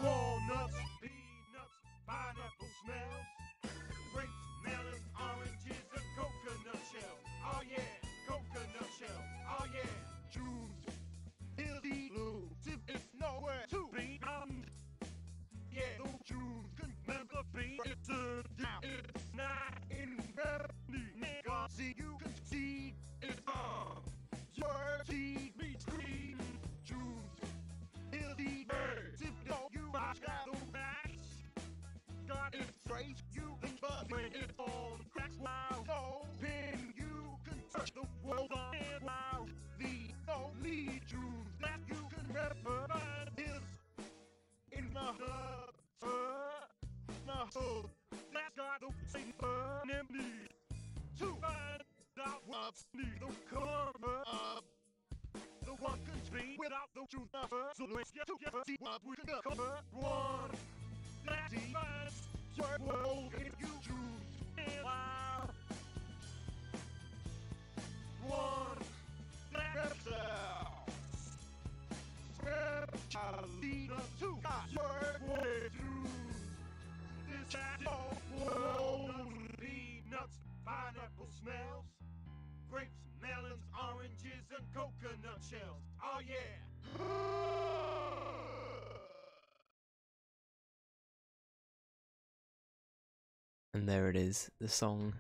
Walnuts, peanuts, pineapple smells, grapes, melons, oranges, and coconut shells. Oh yeah, coconut shells. Oh yeah. June is the blue. If it's nowhere to be found. Yeah, those June can never be. It's a down. It's not in gravity. Nigga, see you can see it. Your TV screen. June is the birds. If you I got no backs. Got it trace. You can but when it's all cracks. Wow. No pin. You can touch the world on it. Wow. The only June that you can remember is in the hub. That's got the same enemy. To find out what's need to cover up. The one can be without the truth. So let's get together, see what we can cover. One, that defines your world if you choose it. Wow. One, that sells. Spread a leader to your way through this shadow world. Peanuts, pineapple smells. Grapes, melons, oranges, and coconut shells. Oh yeah! And there it is, the song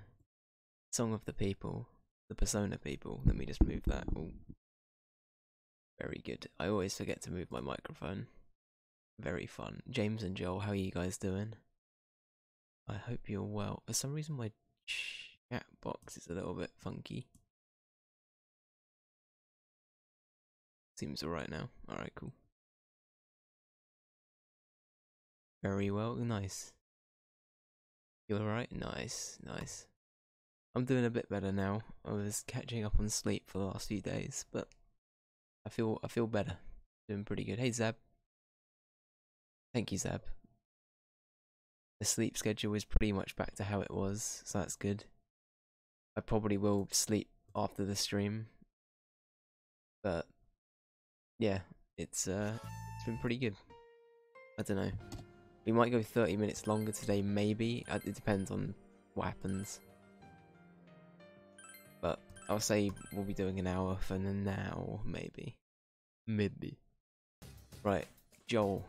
of the people, the Persona people. Let me just move that. Ooh. Very good. I always forget to move my microphone. Very fun. James and Joel, how are you guys doing? I hope you're well. For some reason my chat box is a little bit funky. Seems alright now. Alright, cool. Very well, nice. You alright? Nice, nice. I'm doing a bit better now. I was catching up on sleep for the last few days, but I feel better. Doing pretty good. Hey Zab. Thank you, Zab. The sleep schedule is pretty much back to how it was, so that's good. I probably will sleep after the stream, but yeah, it's been pretty good. I don't know. We might go 30 minutes longer today, maybe. It depends on what happens. But I'll say we'll be doing an hour for now, maybe. Maybe. Right, Joel,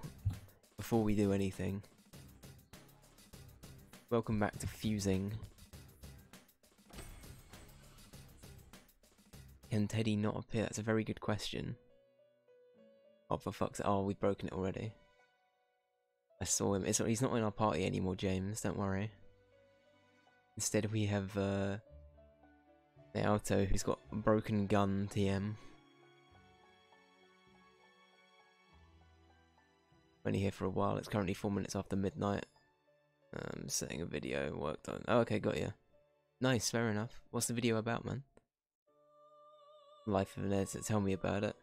before we do anything, welcome back to Fusing. Can Teddy not appear? That's a very good question. Oh, for fuck's sake. Oh, we've broken it already. I saw him. He's not in our party anymore, James. Don't worry. Instead, we have Naoto, who's got a broken gun TM. Only here for a while. It's currently 4 minutes after midnight. Setting a video, worked on. Oh, okay, got you. Nice, fair enough. What's the video about, man? Life of an editor. Tell me about it.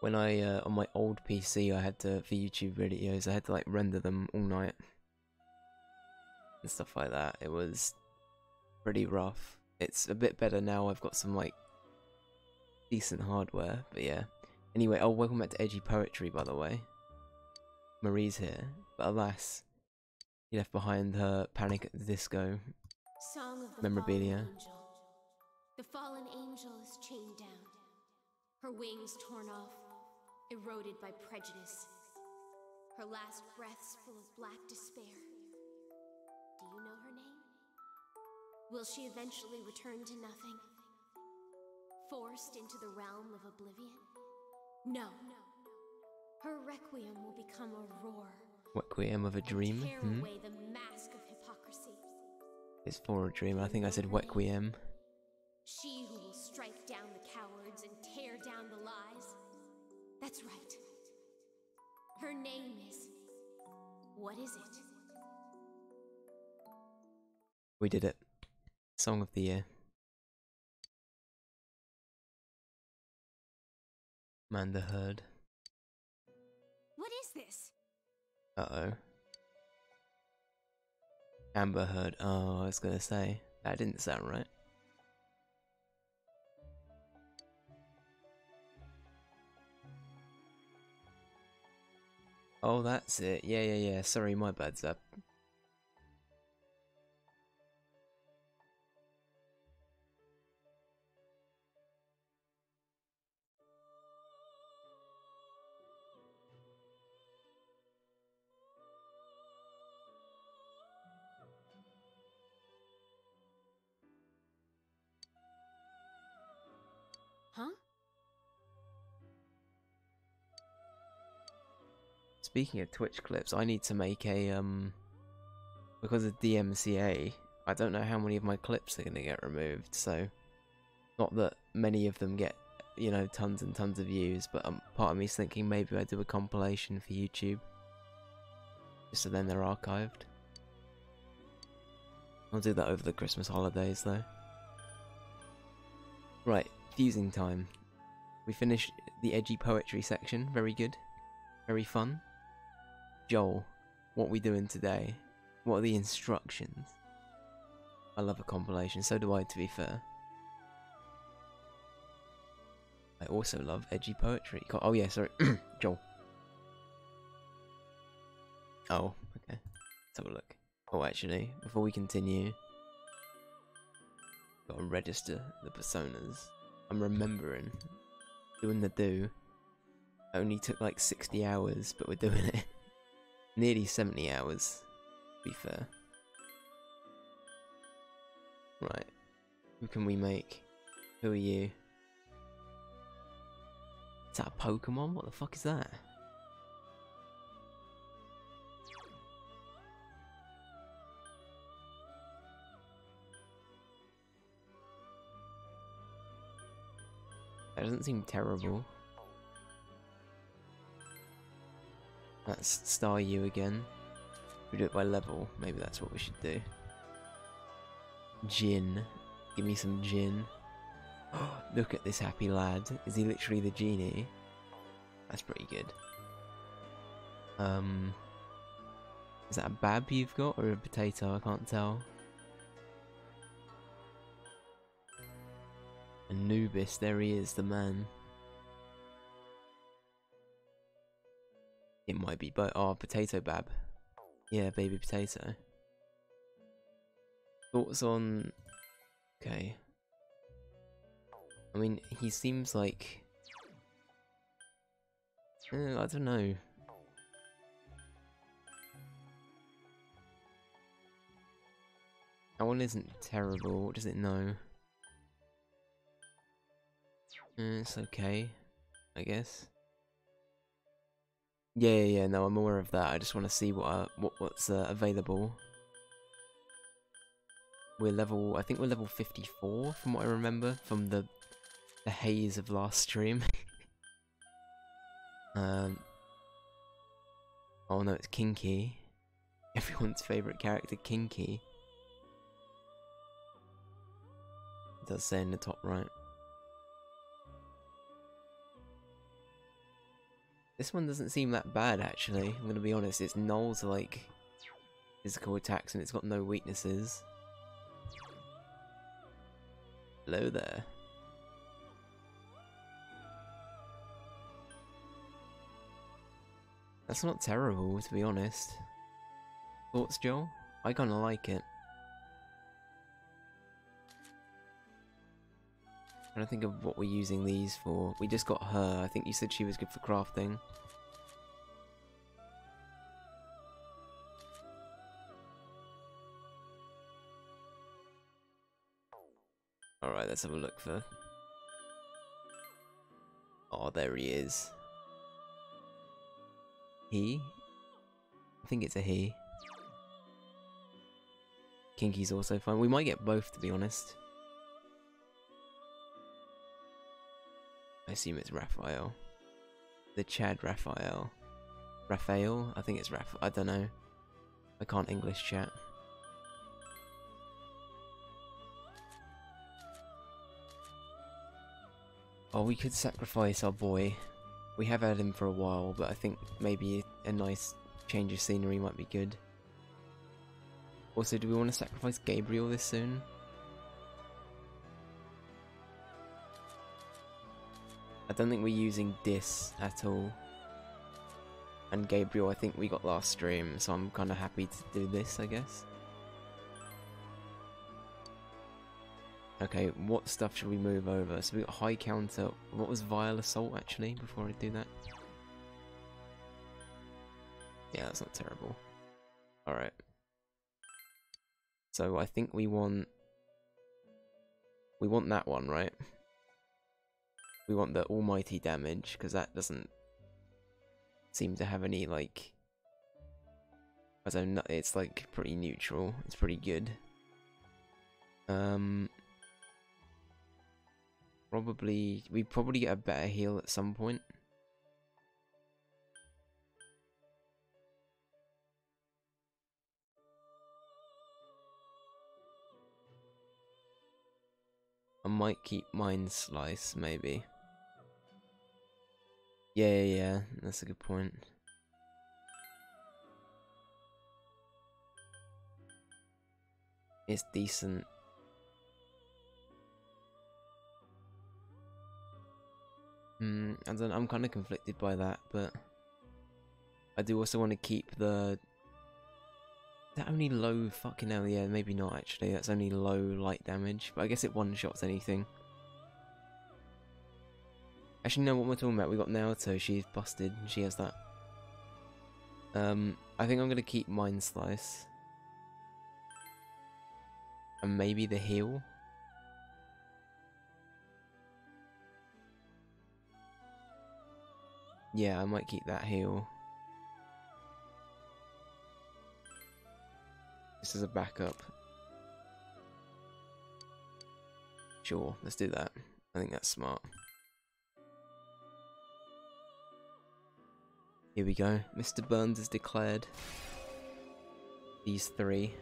When I, on my old PC, I had to, for YouTube videos, I had to like render them all night. And stuff like that. It was pretty rough. It's a bit better now, I've got some like decent hardware, but yeah. Anyway, oh, welcome back to Edgy Poetry, by the way. Marie's here, but alas, he left behind her Panic at the Disco Song of the memorabilia. Fallen angel. The fallen angel is chained down, her wings torn off, eroded by prejudice, her last breaths full of black despair. Do you know her name? Will she eventually return to nothing? Forced into the realm of oblivion? No. Her requiem will become a roar. Requiem of a dream? Tear away the mask of hypocrisy. It's for a dream. I think I said Requiem. She who will strike down the cowards and tear down the lies. That's right. Her name is... What is it? We did it. Song of the year. Amanda Heard. What is this? Uh-oh. Amber Heard. Oh, I was gonna say. That didn't sound right. Oh, that's it. Yeah. Sorry, my bad, Zap. Huh? Speaking of Twitch clips, I need to make a, because of DMCA, I don't know how many of my clips are going to get removed, so, not that many of them get, you know, tons and tons of views, but part of me's thinking maybe I do a compilation for YouTube, just so then they're archived. I'll do that over the Christmas holidays, though. Right, fusing time. We finished the edgy poetry section, very good, very fun. Joel, what we doing today? What are the instructions? I love a compilation, so do I, to be fair. I also love edgy poetry. Oh yeah, sorry, Joel. Oh, okay. Let's have a look. Oh, actually, before we continue, gotta register the personas. I'm remembering. Doing the do. Only took like 60 hours, but we're doing it. Nearly 70 hours, to be fair. Right. Who can we make? Who are you? Is that a Pokemon? What the fuck is that? That doesn't seem terrible. That's Star U again. We do it by level. Maybe that's what we should do. Jin. Give me some Jin. Look at this happy lad. Is he literally the genie? That's pretty good. Is that a Bab you've got or a potato? I can't tell. Anubis, there he is, the man. It might be, but potato Bab. Yeah, baby potato. Thoughts on... Okay. I mean, he seems like... I don't know. That one isn't terrible. What does it know? It's okay, I guess. Yeah, no, I'm aware of that. I just want to see what's available. We're level, I think we're level 54 from what I remember from the haze of last stream. Oh no, it's Kinky. Everyone's favourite character, Kinky. It does say in the top right. This one doesn't seem that bad, actually. I'm gonna be honest. It's null to like physical attacks, and it's got no weaknesses. Hello there. That's not terrible, to be honest. Thoughts, Joel? I kinda like it. I don't think of what we're using these for. We just got her. I think you said she was good for crafting. Alright, let's have a look for... Oh, there he is. He? I think it's a he. Kinky's also fine. We might get both, to be honest. I assume it's Raphael. The Chad Raphael. Raphael? I think it's I don't know. I can't English chat. Oh, we could sacrifice our boy. We have had him for a while, but I think maybe a nice change of scenery might be good. Also, do we want to sacrifice Gabriel this soon? I don't think we're using Dis at all. and Gabriel I think we got last stream, so I'm kind of happy to do this, I guess. Okay, what stuff should we move over? So we got high counter. What was vile assault actually, before I do that? Yeah, that's not terrible. Alright. So I think we want that one, right? We want the almighty damage, because that doesn't seem to have any, like... I don't know, it's like pretty neutral. It's pretty good. We probably get a better heal at some point. I might keep Mind Slice, maybe. Yeah, that's a good point. It's decent. I'm kind of conflicted by that, but I do also want to keep the... Is that only low? Fucking hell, yeah, maybe not actually. That's only low light damage, but I guess it one-shots anything. Actually, no, what we're talking about, we got Naoto, she's busted, she has that. I think I'm gonna keep Mind Slice. And maybe the heal. Yeah, I might keep that heal. This is a backup. Sure, let's do that. I think that's smart. Here we go. Mr. Burns is declared. These three.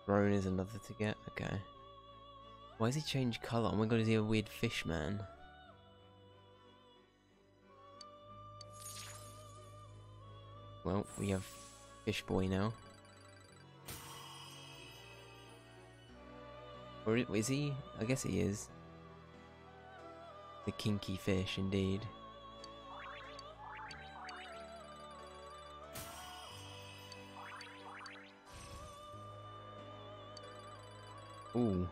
Roan is another to get. Okay. Why has he changed colour? Oh my god, is he a weird fish man? Well, we have Fish Boy now. Or is he? I guess he is. The kinky fish, indeed. Ooh.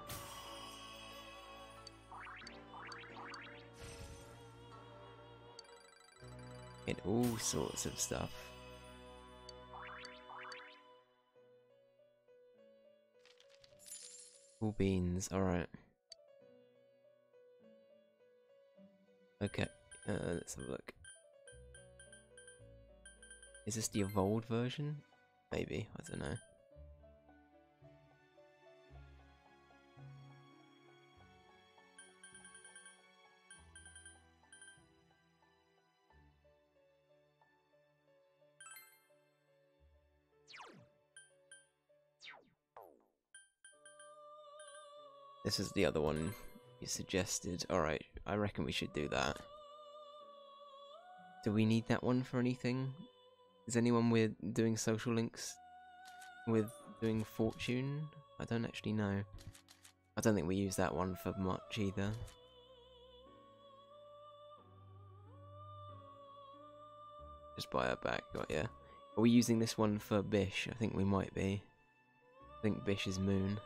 And all sorts of stuff. Cool beans, alright. Okay, let's have a look. Is this the evolved version? Maybe, I don't know. This is the other one you suggested. Alright, I reckon we should do that. Do we need that one for anything? Is anyone with doing social links with doing fortune? I don't actually know. I don't think we use that one for much either. Just buy her back, got ya. Are we using this one for Bish? I think we might be. I think Bish is Moon.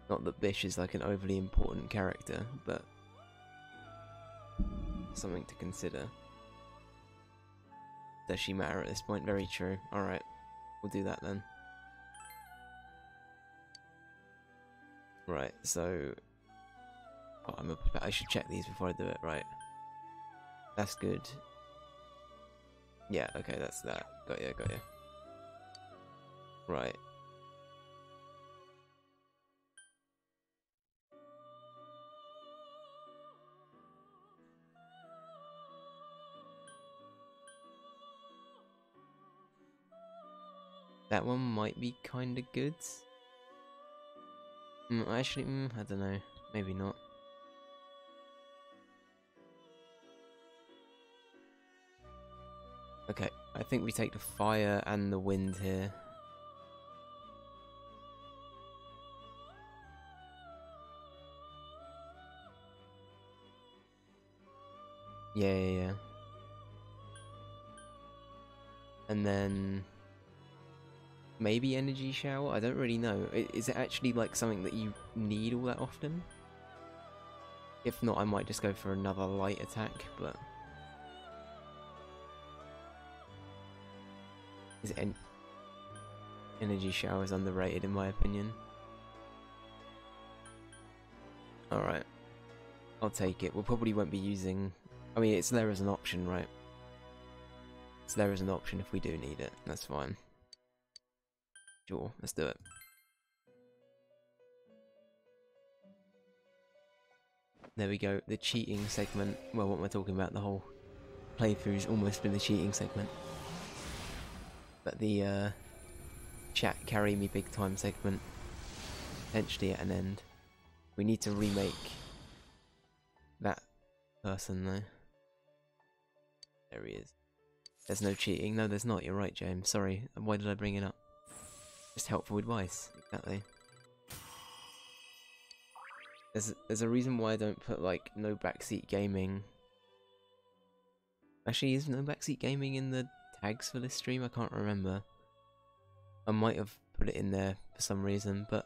Not that Bish is like an overly important character, but something to consider. Does she matter at this point? Very true. Alright, we'll do that then. Right, so... Oh, I should check these before I do it, right. That's good. Yeah, okay, that's that. Got ya. Right. That one might be kinda good. Actually, I don't know. Maybe not. Okay, I think we take the fire and the wind here. Yeah. And then maybe energy shower? I don't really know. Is it actually like something that you need all that often? If not, I might just go for another light attack, but... Energy shower is underrated in my opinion. Alright. I'll take it. We probably won't be using... I mean, it's there as an option, right? It's there as an option if we do need it. That's fine. Sure, let's do it. There we go, the cheating segment. Well, what am I talking about? The whole playthrough's almost been the cheating segment. But the chat carry me big time segment, potentially at an end. We need to remake that person though. There he is. There's no cheating. No, there's not. You're right, James. Sorry. Why did I bring it up? Just helpful advice. Exactly. There's a reason why I don't put like no backseat gaming. Actually, is no backseat gaming in the tags for this stream? I can't remember. I might have put it in there for some reason, but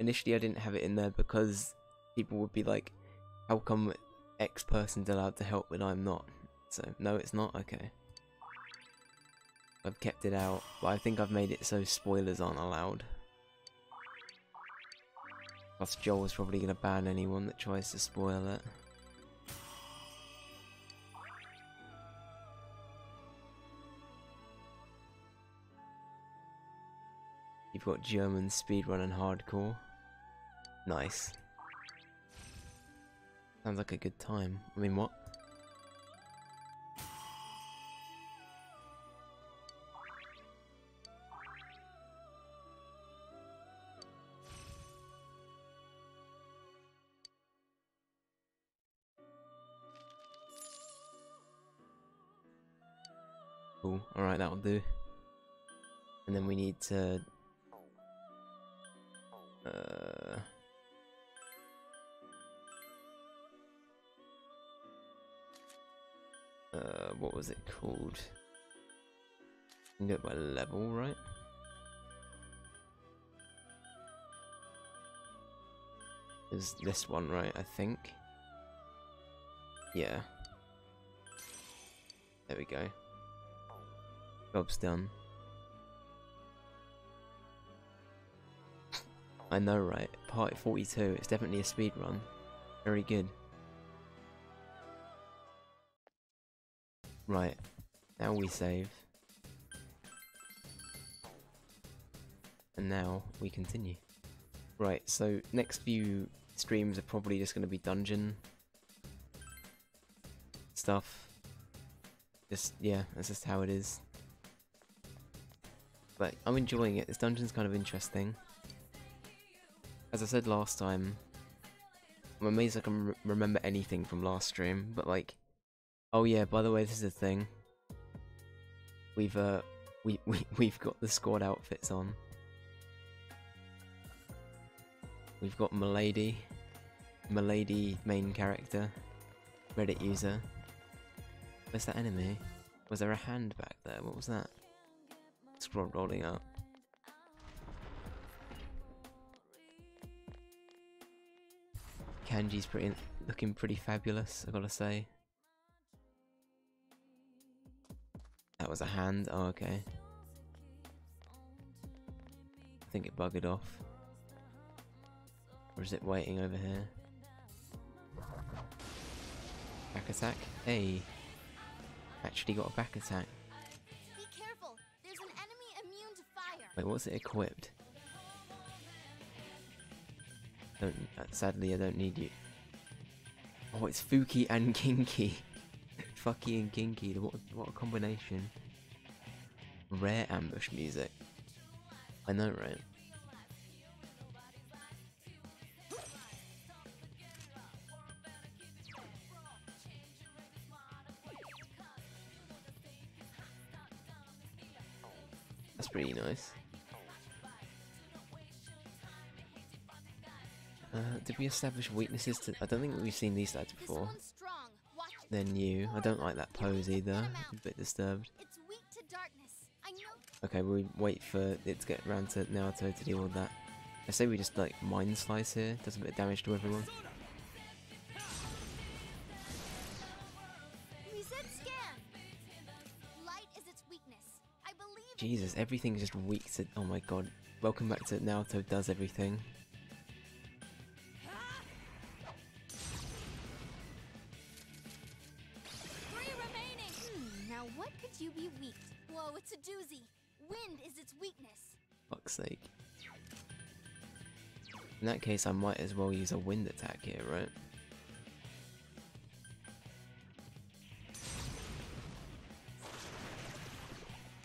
initially I didn't have it in there because people would be like, how come X person's allowed to help but I'm not? So, no it's not? Okay. I've kept it out, but I think I've made it so spoilers aren't allowed. Plus Joel's probably going to ban anyone that tries to spoil it. You've got German speedrun and hardcore. Nice. Sounds like a good time. I mean, what? Cool. Alright, that'll do. And then we need to... what was it called? You can do it by level, right? Is this one right, I think? Yeah. There we go. Job's done. I know, right? Part 42, it's definitely a speed run. Very good. Right, now we save. And now we continue. Right, so next few streams are probably just going to be dungeon stuff. Just, yeah, that's just how it is. But I'm enjoying it, this dungeon's kind of interesting. As I said last time, I'm amazed I can remember anything from last stream, but like, oh yeah, by the way, this is a thing. We've got the squad outfits on. We've got Milady main character, Reddit user. Where's that enemy? Was there a hand back there? What was that? Scroll rolling up. Kanji's looking pretty fabulous, I gotta say. That was a hand. Oh, okay. I think it buggered off. Or is it waiting over here? Back attack? Hey. Actually got a back attack. Be careful. There's an enemy immune to fire. Wait, what's it equipped? Sadly, I don't need you. Oh, it's Fuki and Kinky. Fucky and Kinky. What a combination. Rare ambush music. I know, right? That's pretty nice. Did we establish weaknesses to... I don't think we've seen these stats before. They're new. I don't like that pose either. I'm a bit disturbed. Okay, we wait for it to get around to Naruto to deal with that. I say we just like Mind Slice here. Does a bit of damage to everyone. Jesus, everything's just weak to... Oh my god. Welcome back to Naruto does everything. Now what could you be weak? Whoa, it's a doozy. Wind is its weakness. Fuck's sake. In that case, I might as well use a wind attack here, right?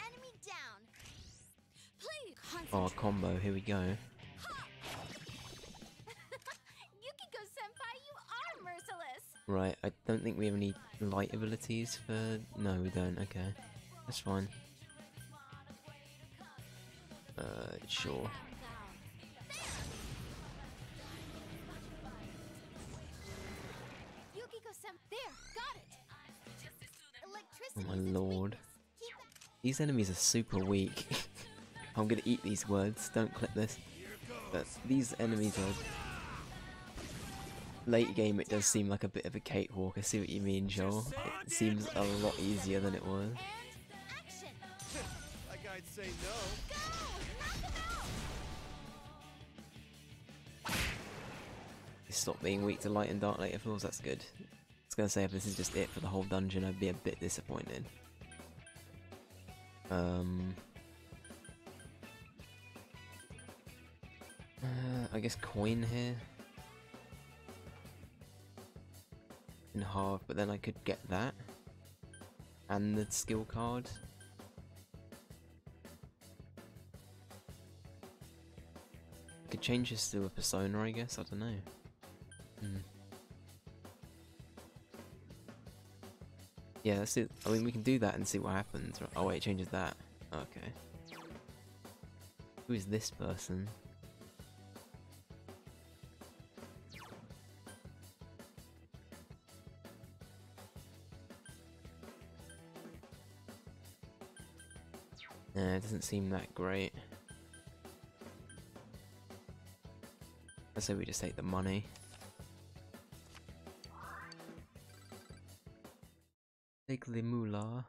Enemy down. Please. Oh, combo, here we go. Yukiko senpai, you are merciless. Right, I don't think we have any light abilities for... No, we don't, okay. That's fine. Sure. Yukiko there, got it. Oh my lord. These enemies are super weak. I'm gonna eat these words, don't clip this. But these enemies are... Late game it does seem like a bit of a cakewalk, I see what you mean, Joel. It seems a lot easier than it was. Like I'd say no. Stop being weak to light and dark later floors, that's good. I was gonna say if this is just it for the whole dungeon I'd be a bit disappointed. I guess coin here. In half, but then I could get that. And the skill card. Could change this to a persona, I guess, I don't know. Yeah, that's it. I mean, we can do that and see what happens. Oh wait, it changes that. Okay. Who is this person? It doesn't seem that great. I say we just take the money. Take the moolah.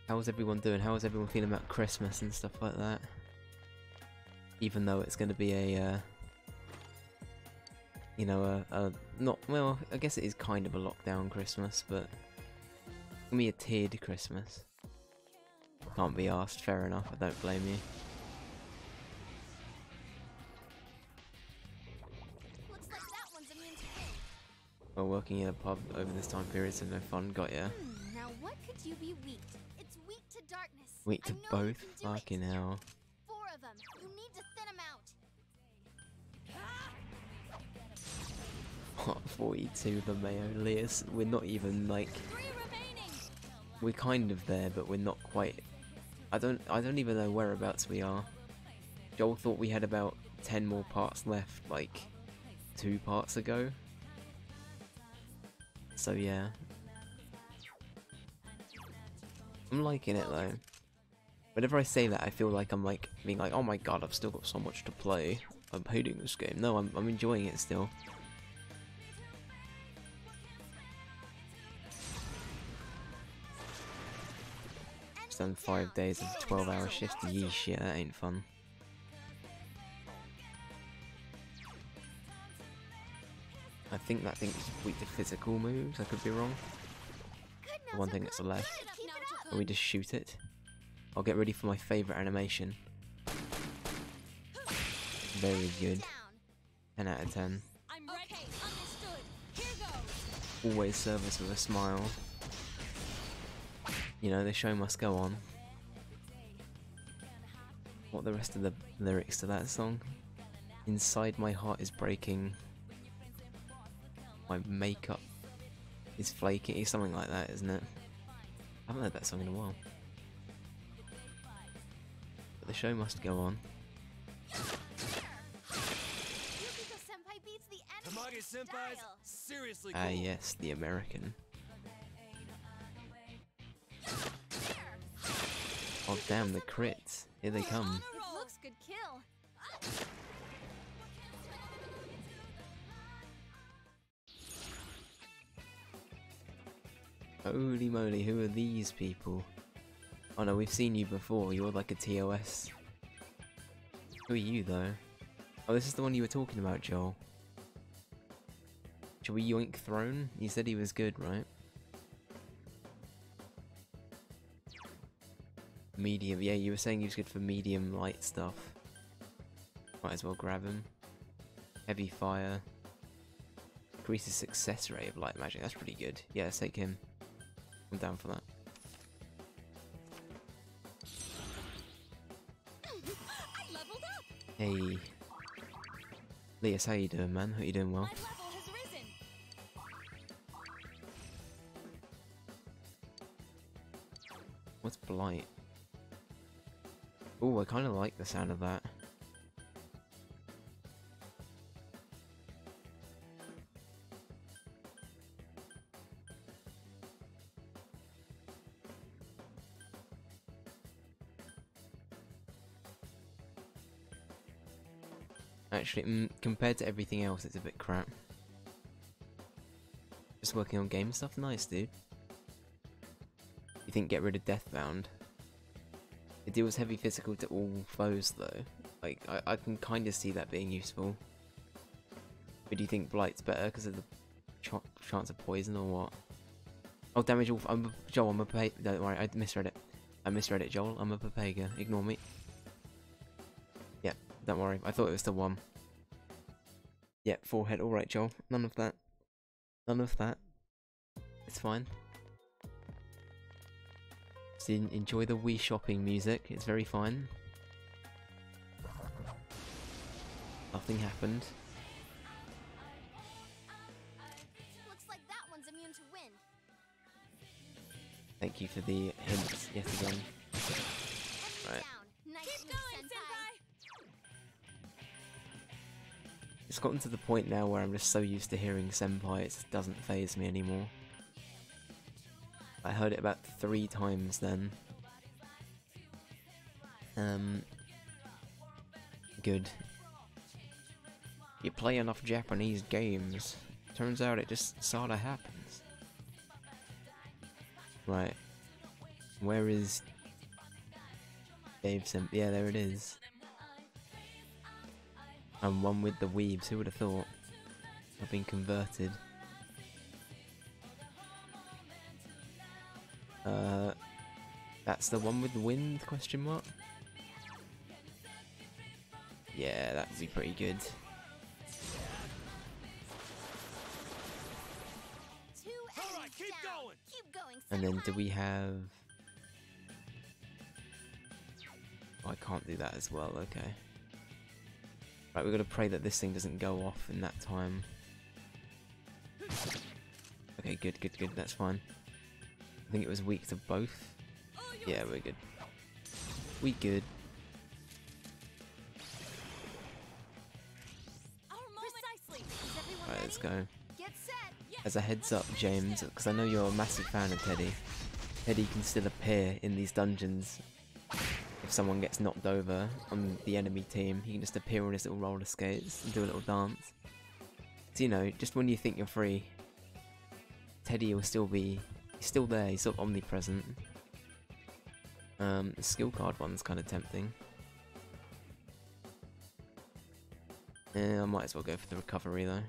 How's everyone doing? How is everyone feeling about Christmas and stuff like that? Even though it's going to be a, you know, not, well, I guess it is kind of a lockdown Christmas, but it's going to be a tiered Christmas. Can't be asked, fair enough, I don't blame you. Looks like that one's immune to wind. Well, working in a pub over this time period, so no fun, got ya. Now what could you be weak? It's weak to darkness. Weak to I know you both? can do it. Fucking hell. 4 of them. You need to thin them out. What, 42 the Mayo Leas? We're not even like... 3 remaining. We're kind of there, but we're not quite... I don't even know whereabouts we are. Joel thought we had about 10 more parts left, like 2 parts ago. So yeah. I'm liking it though. Whenever I say that, I feel like I'm like being like, oh my god, I've still got so much to play. I'm hating this game. No, I'm enjoying it still. Just done 5 days of 12-hour shift. Yeesh, yeah, that ain't fun. I think that thing is weak to physical moves. I could be wrong. The one thing that's left. Or we just shoot it. I'll get ready for my favourite animation. Very good. 10 out of 10. I'm ready. Understood. Here goes. Always serve us with a smile. You know, the show must go on. What the rest of the lyrics to that song? Inside my heart is breaking. My makeup is flaking. It's something like that, isn't it? I haven't heard that song in a while. But the show must go on. Yukiko-senpai beats the enemy Tamage senpai's style. seriously Ah cool. yes, the American. Oh damn, the crits. Here they come. It looks good kill. Holy moly, who are these people? Oh no, we've seen you before. You're like a TOS. Who are you though? Oh, this is the one you were talking about, Joel. Shall we yoink Throne? You said he was good, right? Medium, yeah, you were saying he was good for medium light stuff. Might as well grab him. Heavy fire. Increases success rate of light magic, that's pretty good. Yeah, let's take him. I'm down for that. I leveled up. Hey. Leas, how you doing, man? Hope you're doing well. My level has risen. What's Blight? Oh, I kind of like the sound of that. Actually, compared to everything else, it's a bit crap. Just working on game stuff? Nice, dude. You think get rid of Deathbound? It deals heavy physical to all foes, though. Like, I can kind of see that being useful. But do you think Blight's better because of the chance of poison, or what? Oh, damage all... Joel, I'm a Papega. Don't worry, I misread it. I misread it, Joel. I'm a Papega. Ignore me. Yeah, don't worry. I thought it was the one. Yeah, forehead. Alright, Joel. None of that. None of that. It's fine. So enjoy the Wii shopping music. It's very fine. Nothing happened. Looks like that one's immune to wind. Thank you for the hints yet again. Enemy Right. down. Nice Keep move, going, senpai. It's gotten to the point now where I'm just so used to hearing senpai, it just doesn't faze me anymore. I heard it about 3 times then. Good. You play enough Japanese games. Turns out it just sorta happens. Right. Where is Dave Simp? Yeah, there it is. I'm one with the weebs, who would have thought? I've been converted. That's the one with the wind, question mark? Yeah, that would be pretty good. Two All right, enemies keep down. going. Keep going, And then do senpai. we have... Oh, I can't do that as well, okay. Right, we've got to pray that this thing doesn't go off in that time. Okay, good, good, good, that's fine. I think it was weak to both. Yeah, we're good. We good. Our moment. Precisely. Is everyone Right, let's ready? go. Get set. As a heads up, James, because I know you're a massive fan of Teddy. Teddy can still appear in these dungeons. If someone gets knocked over on the enemy team, he can just appear on his little roller skates and do a little dance. So, you know, just when you think you're free, Teddy will still be... He's still there, he's still omnipresent. The skill card one's kind of tempting. I might as well go for the recovery though.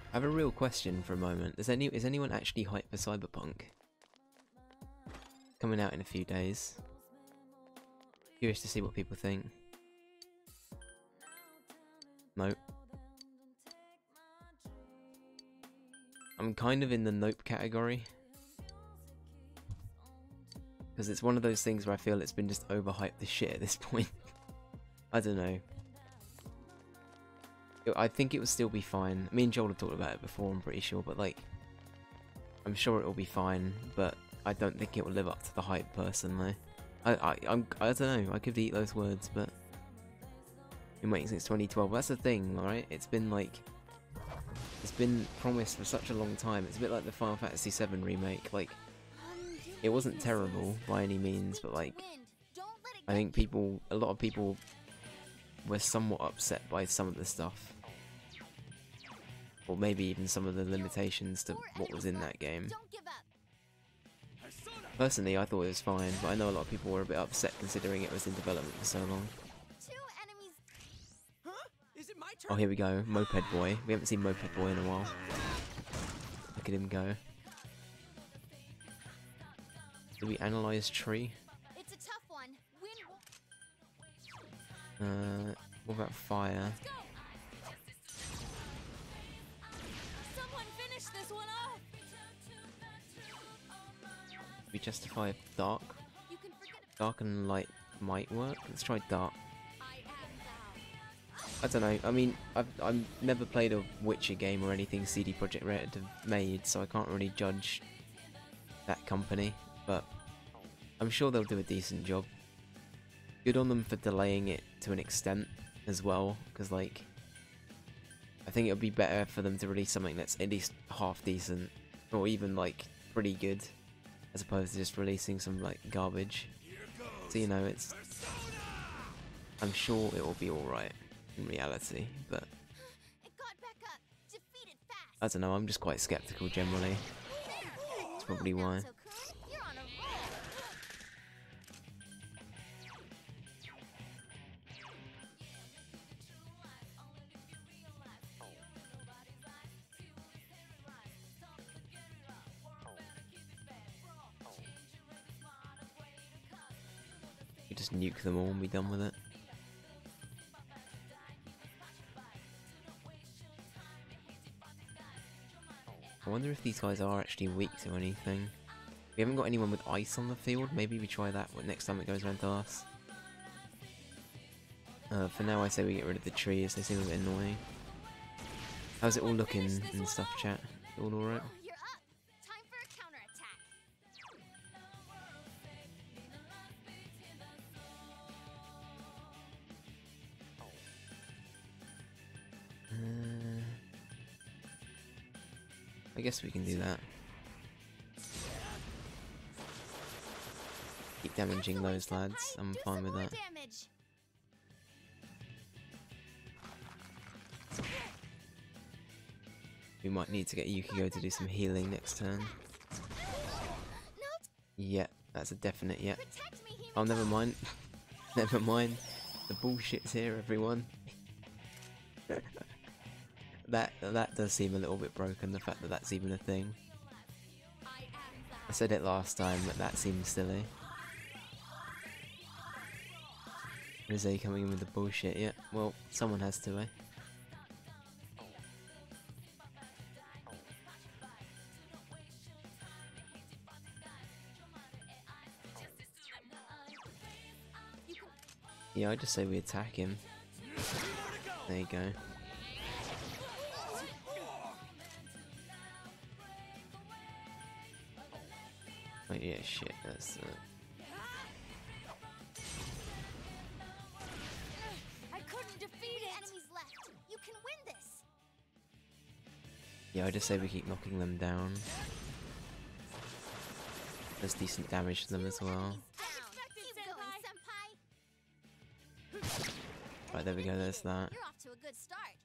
I have a real question for a moment. Is anyone actually hyped for Cyberpunk? Coming out in a few days. Curious to see what people think. Nope. I'm kind of in the nope category. Because it's one of those things where I feel it's been just overhyped to shit at this point. I don't know. I think it will still be fine. Me and Joel have talked about it before, I'm pretty sure, but like, I'm sure it will be fine, but I don't think it will live up to the hype personally. I don't know, I could eat those words, but been waiting since 2012. That's the thing, right? It's been promised for such a long time. It's a bit like the Final Fantasy VII remake. Like, it wasn't terrible by any means, but like, I think a lot of people were somewhat upset by some of the stuff. Or maybe even some of the limitations to what was in that game. Personally, I thought it was fine, but I know a lot of people were a bit upset considering it was in development for so long. Oh, here we go, Moped Boy. We haven't seen Moped Boy in a while. Look at him go. Did we analyze tree? It's a tough one. What about fire? Someone finish this one off. We justify dark? You can forget Dark and light might work. Let's try dark. I am thou. I don't know. I mean, I've never played a Witcher game or anything CD Projekt Red have made, so I can't really judge that company. But I'm sure they'll do a decent job. Good on them for delaying it to an extent as well, because like, I think it would be better for them to release something that's at least half decent, or even like pretty good, as opposed to just releasing some like garbage. So you know, I'm sure it will be alright in reality, but It got back up. Defeat it fast. I don't know, I'm just quite skeptical generally. That's probably why. You're on a roll. We just nuke them all and be done with it. I wonder if these guys are actually weak to anything. We haven't got anyone with ice on the field. Maybe we try that next time it goes around to us. For now, I say we get rid of the trees. They seem a bit annoying. How's it all looking and stuff, chat? All alright? You're up. Time for a counterattack. I guess we can do that. Keep damaging those lads. I'm fine with that. Damage. We might need to get Yukiko to do some healing next turn. No, Yeah, that's a definite yeah. protect me, Hime. Oh, never mind. Never mind. The bullshit's here, everyone. That does seem a little bit broken, the fact that that's even a thing. I said it last time, but that seems silly. Rizé coming in with the bullshit, yeah. Well, someone has to, eh? Yeah, I just say we attack him. There you go. Oh yeah, shit, that's I couldn't defeat it. Enemies left. You can win this. yeah, I just say we keep knocking them down. Does decent damage to them as well. Down. Keep going, senpai. Right, there we go, there's that. You're off to a good start.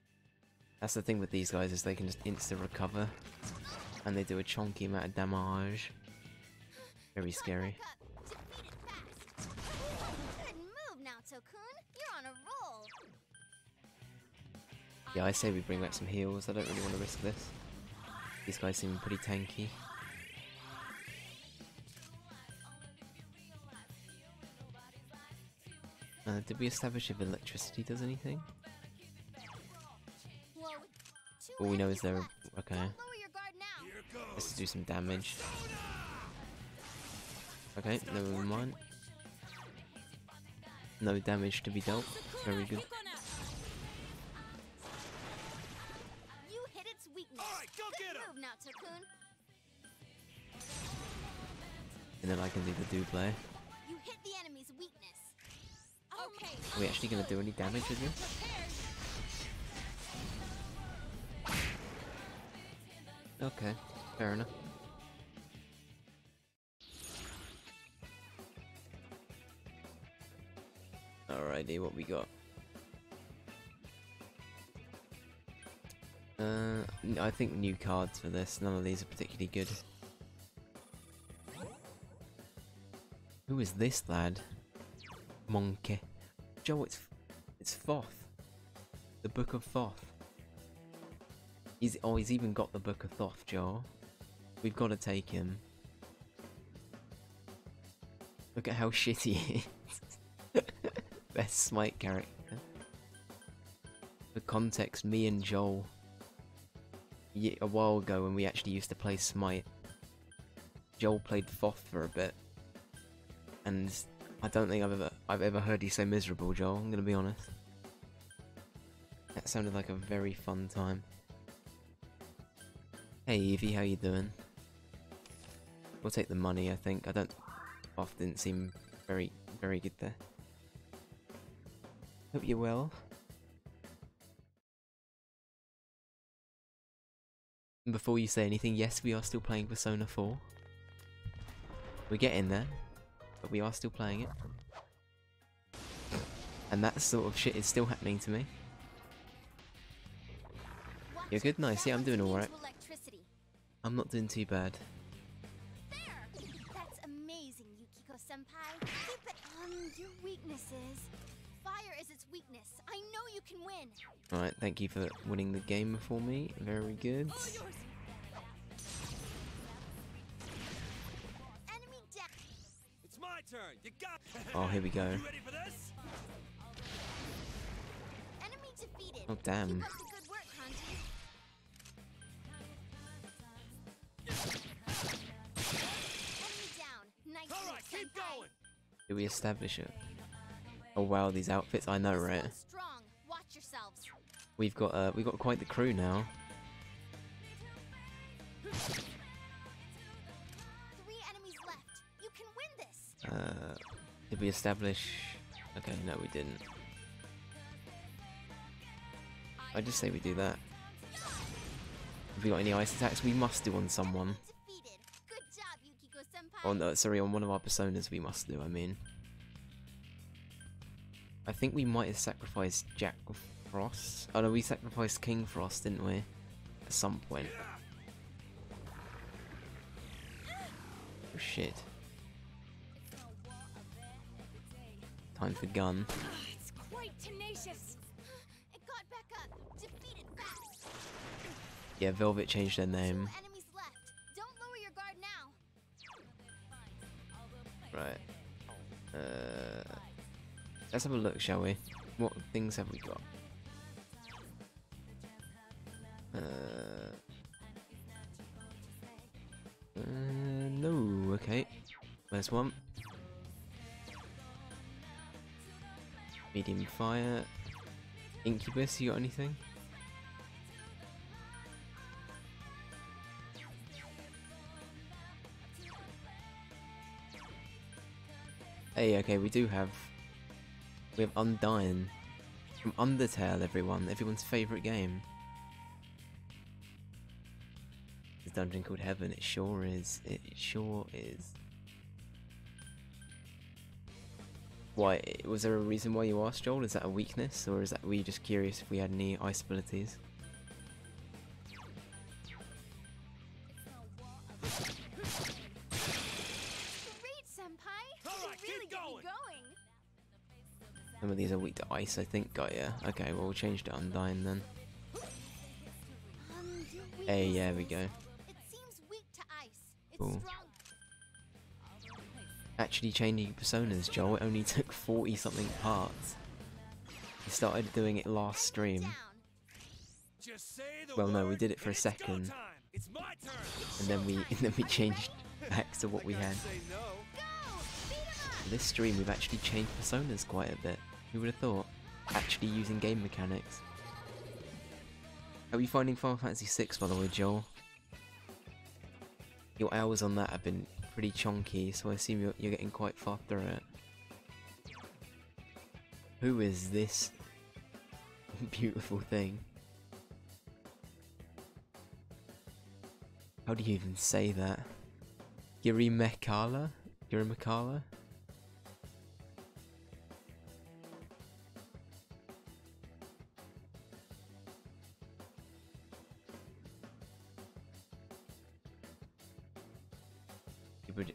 That's the thing with these guys, is they can just insta recover. And they do a chonky amount of damage. Very scary. Defeat it fast. Good move, Naoto-kun. You're on a roll. Yeah, I say we bring back some heals. I don't really want to risk this. These guys seem pretty tanky. Did we establish if electricity does anything? All we know is they're okay. Don't lower your guard now. Here goes. Let's do some damage. Okay, never mind. No damage to be dealt. Very good. You hit its weakness. All right, go Good get him. move now, Takun. And then I can do the double. You hit the enemy's weakness. Okay. Are we actually gonna do any damage with this? Okay, fair enough. Alrighty, what we got? I think new cards for this. None of these are particularly good. Who is this lad? Monkey. Joe, it's Thoth. The Book of Thoth. He's even got the Book of Thoth, Joe. We've got to take him. Look at how shitty he is. Best Smite character. For context, me and Joel, a while ago when we actually used to play Smite, Joel played Thoth for a bit, and I don't think I've ever heard you so miserable, Joel. I'm gonna be honest. That sounded like a very fun time. Hey Evie, how you doing? We'll take the money, I think. Thoth didn't seem very good there. Hope you're well. And before you say anything, yes, we are still playing Persona 4. We're getting there, but we are still playing it. And that sort of shit is still happening to me. You're good? Nice. Yeah, I'm doing alright. I'm not doing too bad. There! That's amazing, Yukiko-senpai. Keep it on your weaknesses. Fire is its weakness. I know you can win. Alright, thank you for winning the game for me. Very good. Enemy down. It's my turn. You got. Oh, here we go. You ready for this? Enemy defeated. Oh, damn. Keep up the good work, Kanji. Enemy down. Nice All work, right, keep senpai. going. Did we establish it? Oh wow, these outfits, I know, This right? one's strong. Watch yourselves. We've got quite the crew now. 3 enemies left. You can win this. Did we establish? Okay, no, we didn't. I just say we do that. Have we got any ice attacks? We must do on someone. Defeated. Good job, Yukiko-senpai. Oh no, sorry, on one of our personas we must do. I mean, I think we might have sacrificed Jack Frost. Oh no, we sacrificed King Frost, didn't we? At some point. Oh shit. Time for gun. It's quite tenacious. It got back up. Defeat it fast. Yeah, Velvet changed their name. 2 enemies left. Don't lower your guard now. Right. Let's have a look, shall we? What things have we got? No, okay. There's one. Medium fire. Incubus, you got anything? Hey, okay, we have Undying from Undertale, everyone's favourite game. This dungeon called Heaven, it sure is. It sure is. Why, was there a reason why you asked, Joel? Is that a weakness, or is that, were you just curious if we had any ice abilities? Great, senpai. All You right, really keep get me going. going. Some of these are weak to ice, I think. Got ya. Okay, well we'll change to Undying then. Your Hey, yeah, we weaknesses. go. It seems weak to ice. It's Cool. strong. Actually changing personas, Joel, it only took 40 something parts. We started doing it last stream. Down. Just say the Well, no, we word, did it for a and it's go second. time. It's my turn. And then we changed back to what we had. Say no. Go! Beat him up! This stream we've actually changed personas quite a bit. Who would have thought? Actually using game mechanics. How are you finding Final Fantasy VI, by the way, Joel? Your hours on that have been pretty chonky, so I assume you're getting quite far through it. Who is this beautiful thing? How do you even say that? Girimekala? Girimekala?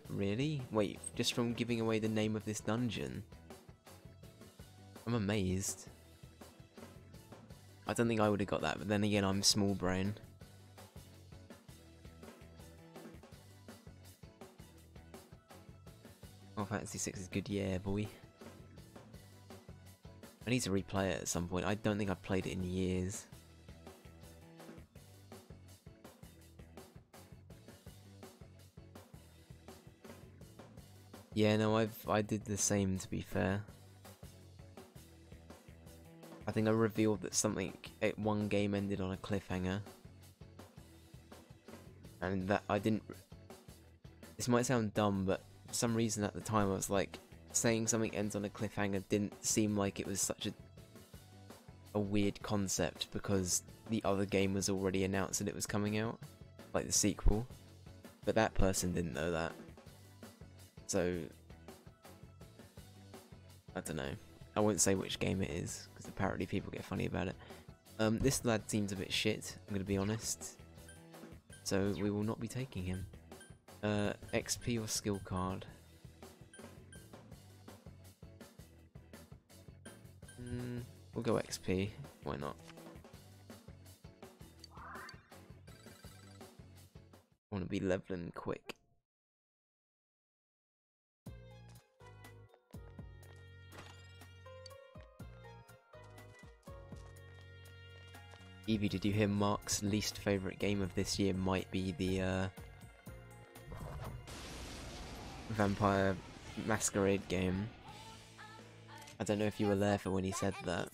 Really? Wait, just from giving away the name of this dungeon? I'm amazed. I don't think I would have got that, but then again, I'm small brain. Final Fantasy VI is good, yeah, boy. I need to replay it at some point. I don't think I've played it in years. Yeah, no, I did the same, to be fair. I think I revealed that one game ended on a cliffhanger. And that I didn't... This might sound dumb, but for some reason at the time I was like, saying something ends on a cliffhanger didn't seem like it was such a weird concept, because the other game was already announced that it was coming out. Like the sequel. But that person didn't know that. So, I don't know. I won't say which game it is, because apparently people get funny about it. This lad seems a bit shit, I'm going to be honest. So, we will not be taking him. XP or skill card? We'll go XP, why not? I want to be leveling quick. Evie, did you hear Mark's least favourite game of this year might be the Vampire Masquerade game? I don't know if you were there for when he said that.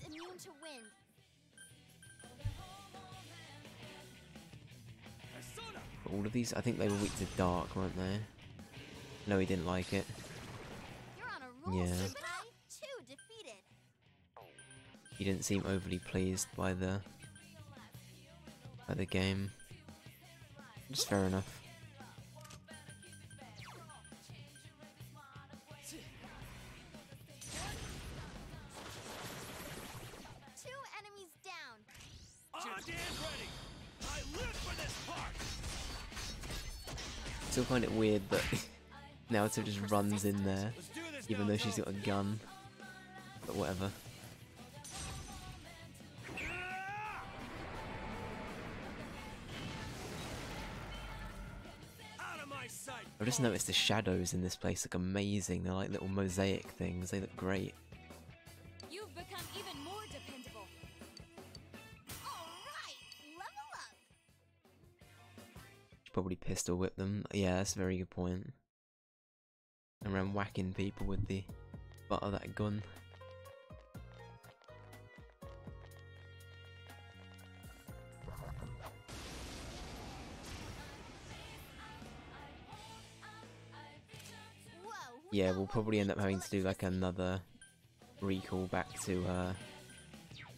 But all of these, I think they were weak to dark, weren't they? No, he didn't like it. Yeah. He didn't seem overly pleased by the game. Just fair enough. Two enemies down. On and ready. I live for this part. Still find it weird that Naruto just runs in there, Let's do this, even though Naruto. she's got a gun. But whatever. Out of my sight. I've just noticed the shadows in this place look amazing. They're like little mosaic things. They look great. You've become even more dependable. All right, level up. Should probably pistol whip them. Yeah, that's a very good point. Around whacking people with the butt of that gun. Whoa. Yeah, we'll probably end up having to do like another recall back to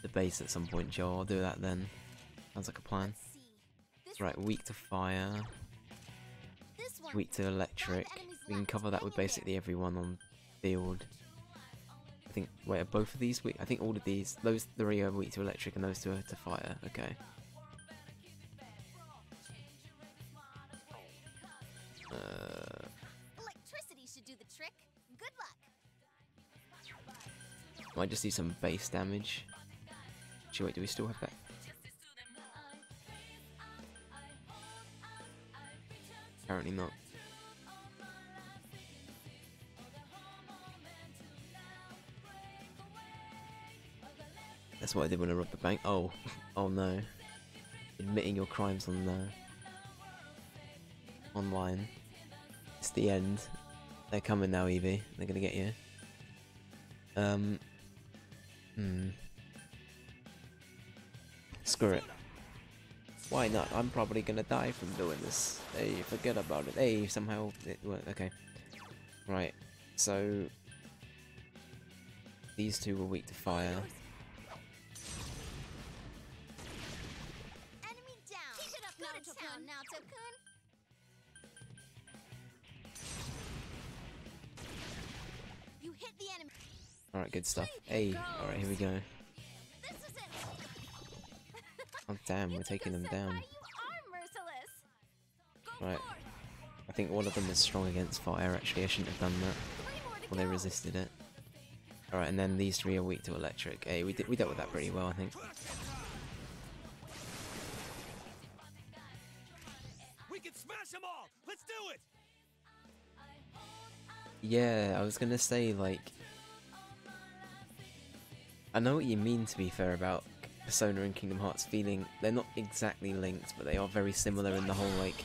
the base at some point, Joe. I'll do that then. Sounds like a plan. Let's see. This Right, weak to fire, This one. weak to electric. We can cover that with basically everyone on field. I think, wait, are both of these weak? I think all of these, those three are weak to electric and those two are to fire. Okay. Electricity should do the trick. Good luck. Might just do some base damage. Actually, wait, do we still have that? Apparently not. That's what I did when I robbed the bank. Oh, oh no. admitting your crimes on online. It's the end. They're coming now, Evie. They're gonna get you. Screw it. Why not? I'm probably gonna die from doing this. Hey, forget about it. Hey, somehow it worked. Okay. Right. So these two were weak to fire. Enemy down. Keep it up, Naruto-kun. Naruto-kun. You hit the enemy. Alright, good stuff. Hey, alright, here we go. This is it. Oh damn, we're taking them down. You are merciless. Go Right. forth. I think one of them is strong against fire, actually. I shouldn't have done that. 3 more to Well, they go. resisted it. Alright, and then these three are weak to electric. Hey, we dealt with that pretty well, I think. We can smash them all. Let's do it. Yeah, I was gonna say, like... I know what you mean, to be fair, about Persona and Kingdom Hearts feeling... They're not exactly linked, but they are very similar in the whole, like...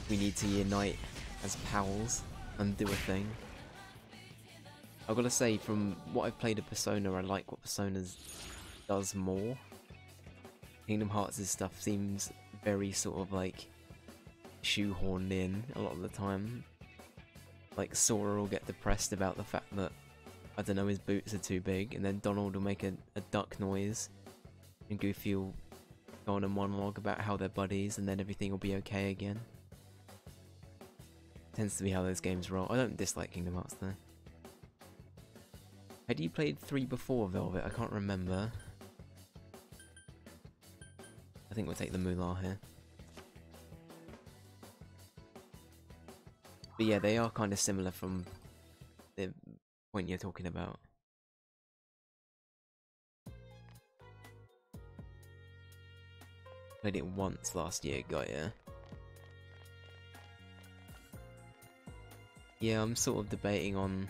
We need to unite as pals and do a thing. I've got to say, from what I've played of Persona, I like what Persona does more. Kingdom Hearts' stuff seems very sort of like shoehorned in a lot of the time. Like Sora will get depressed about the fact that, I don't know, his boots are too big, and then Donald will make a duck noise, and Goofy will go on a monologue about how they're buddies, and then everything will be okay again. Tends to be how those games roll. I don't dislike Kingdom Hearts though. Had you played 3 before Velvet? I can't remember. I think we'll take the Moolah here. But yeah, they are kind of similar from the point you're talking about. Played it once last year, got ya. Yeah, I'm sort of debating on...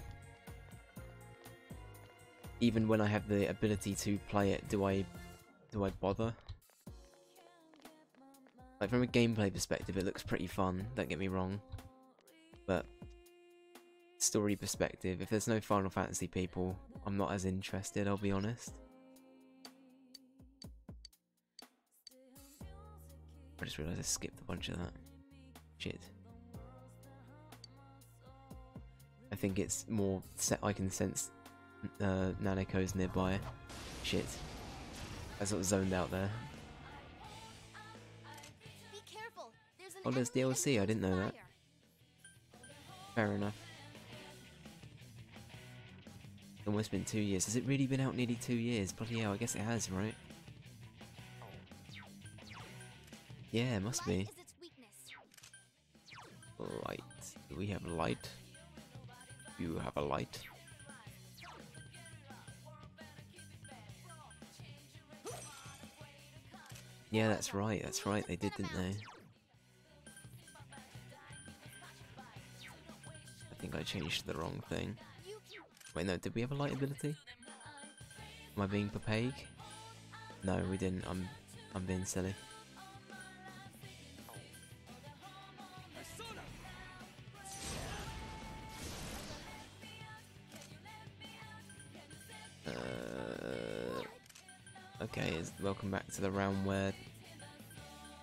Even when I have the ability to play it, do I bother? Like, from a gameplay perspective, it looks pretty fun, don't get me wrong. But, story perspective, if there's no Final Fantasy people, I'm not as interested, I'll be honest. I just realised I skipped a bunch of that. Shit. I think it's more set. I can sense Naneko's nearby. Shit. I sort of zoned out there. Be careful. There's an Oh, there's enemy DLC, I didn't know that. fire. Fair enough. It's almost been 2 years. Has it really been out nearly 2 years? Bloody hell, I guess it has, right? Yeah, it must Light be. is its weakness. Light. Do we have light? You have a light? Yeah, that's right, they did, didn't they? I think I changed the wrong thing. You can Wait, no, did we have a light ability? Am I being Papeg? No, we didn't, I'm being silly. Okay, welcome back to the round where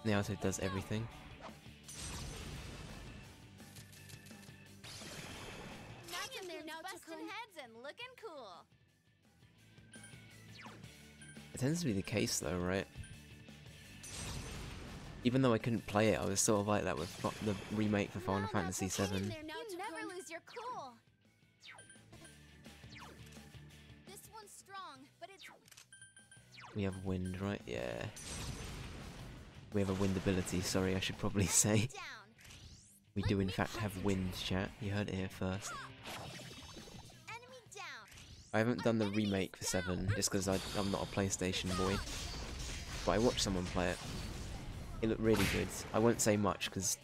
Naoto does everything. Nothing there, Naruto-kun. busting heads and looking cool. It tends to be the case though, right? Even though I couldn't play it, I was sort of like that with the remake for Final Fantasy VII. There, You Naruto-kun. never lose your cool. This one's strong, but it's We have wind, right? Yeah. We have a wind ability, sorry, I should probably say. down. We do in fact have wind, chat. You heard it here first. Enemy down. I haven't done the remake for 7, just because I'm not a PlayStation boy. But I watched someone play it. It looked really good. I won't say much, because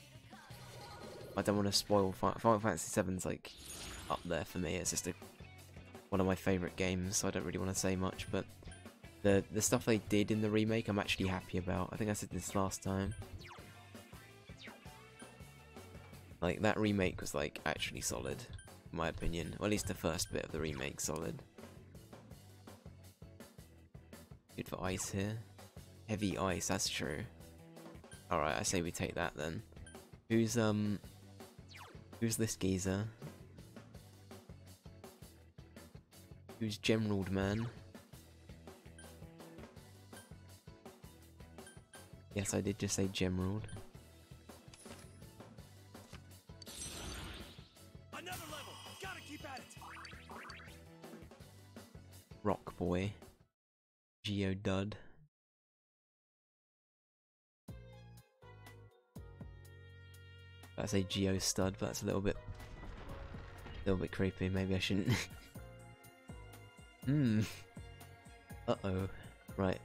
I don't want to spoil Final Fantasy VII's like up there for me. It's just one of my favourite games, so I don't really want to say much, but The stuff they did in the remake, I'm actually happy about. I think I said this last time. Like, that remake was, like, actually solid, in my opinion. Or at least the first bit of the remake, solid. Good for ice here. Heavy ice, that's true. Alright, I say we take that then. Who's this geezer? Who's Gemerald Man? Yes, I did just say Gemerald. Another level. Gotta keep at it. Rock Boy. Geodud. I say Geo Stud, but that's a little bit creepy. Maybe I shouldn't. Uh-oh. Right.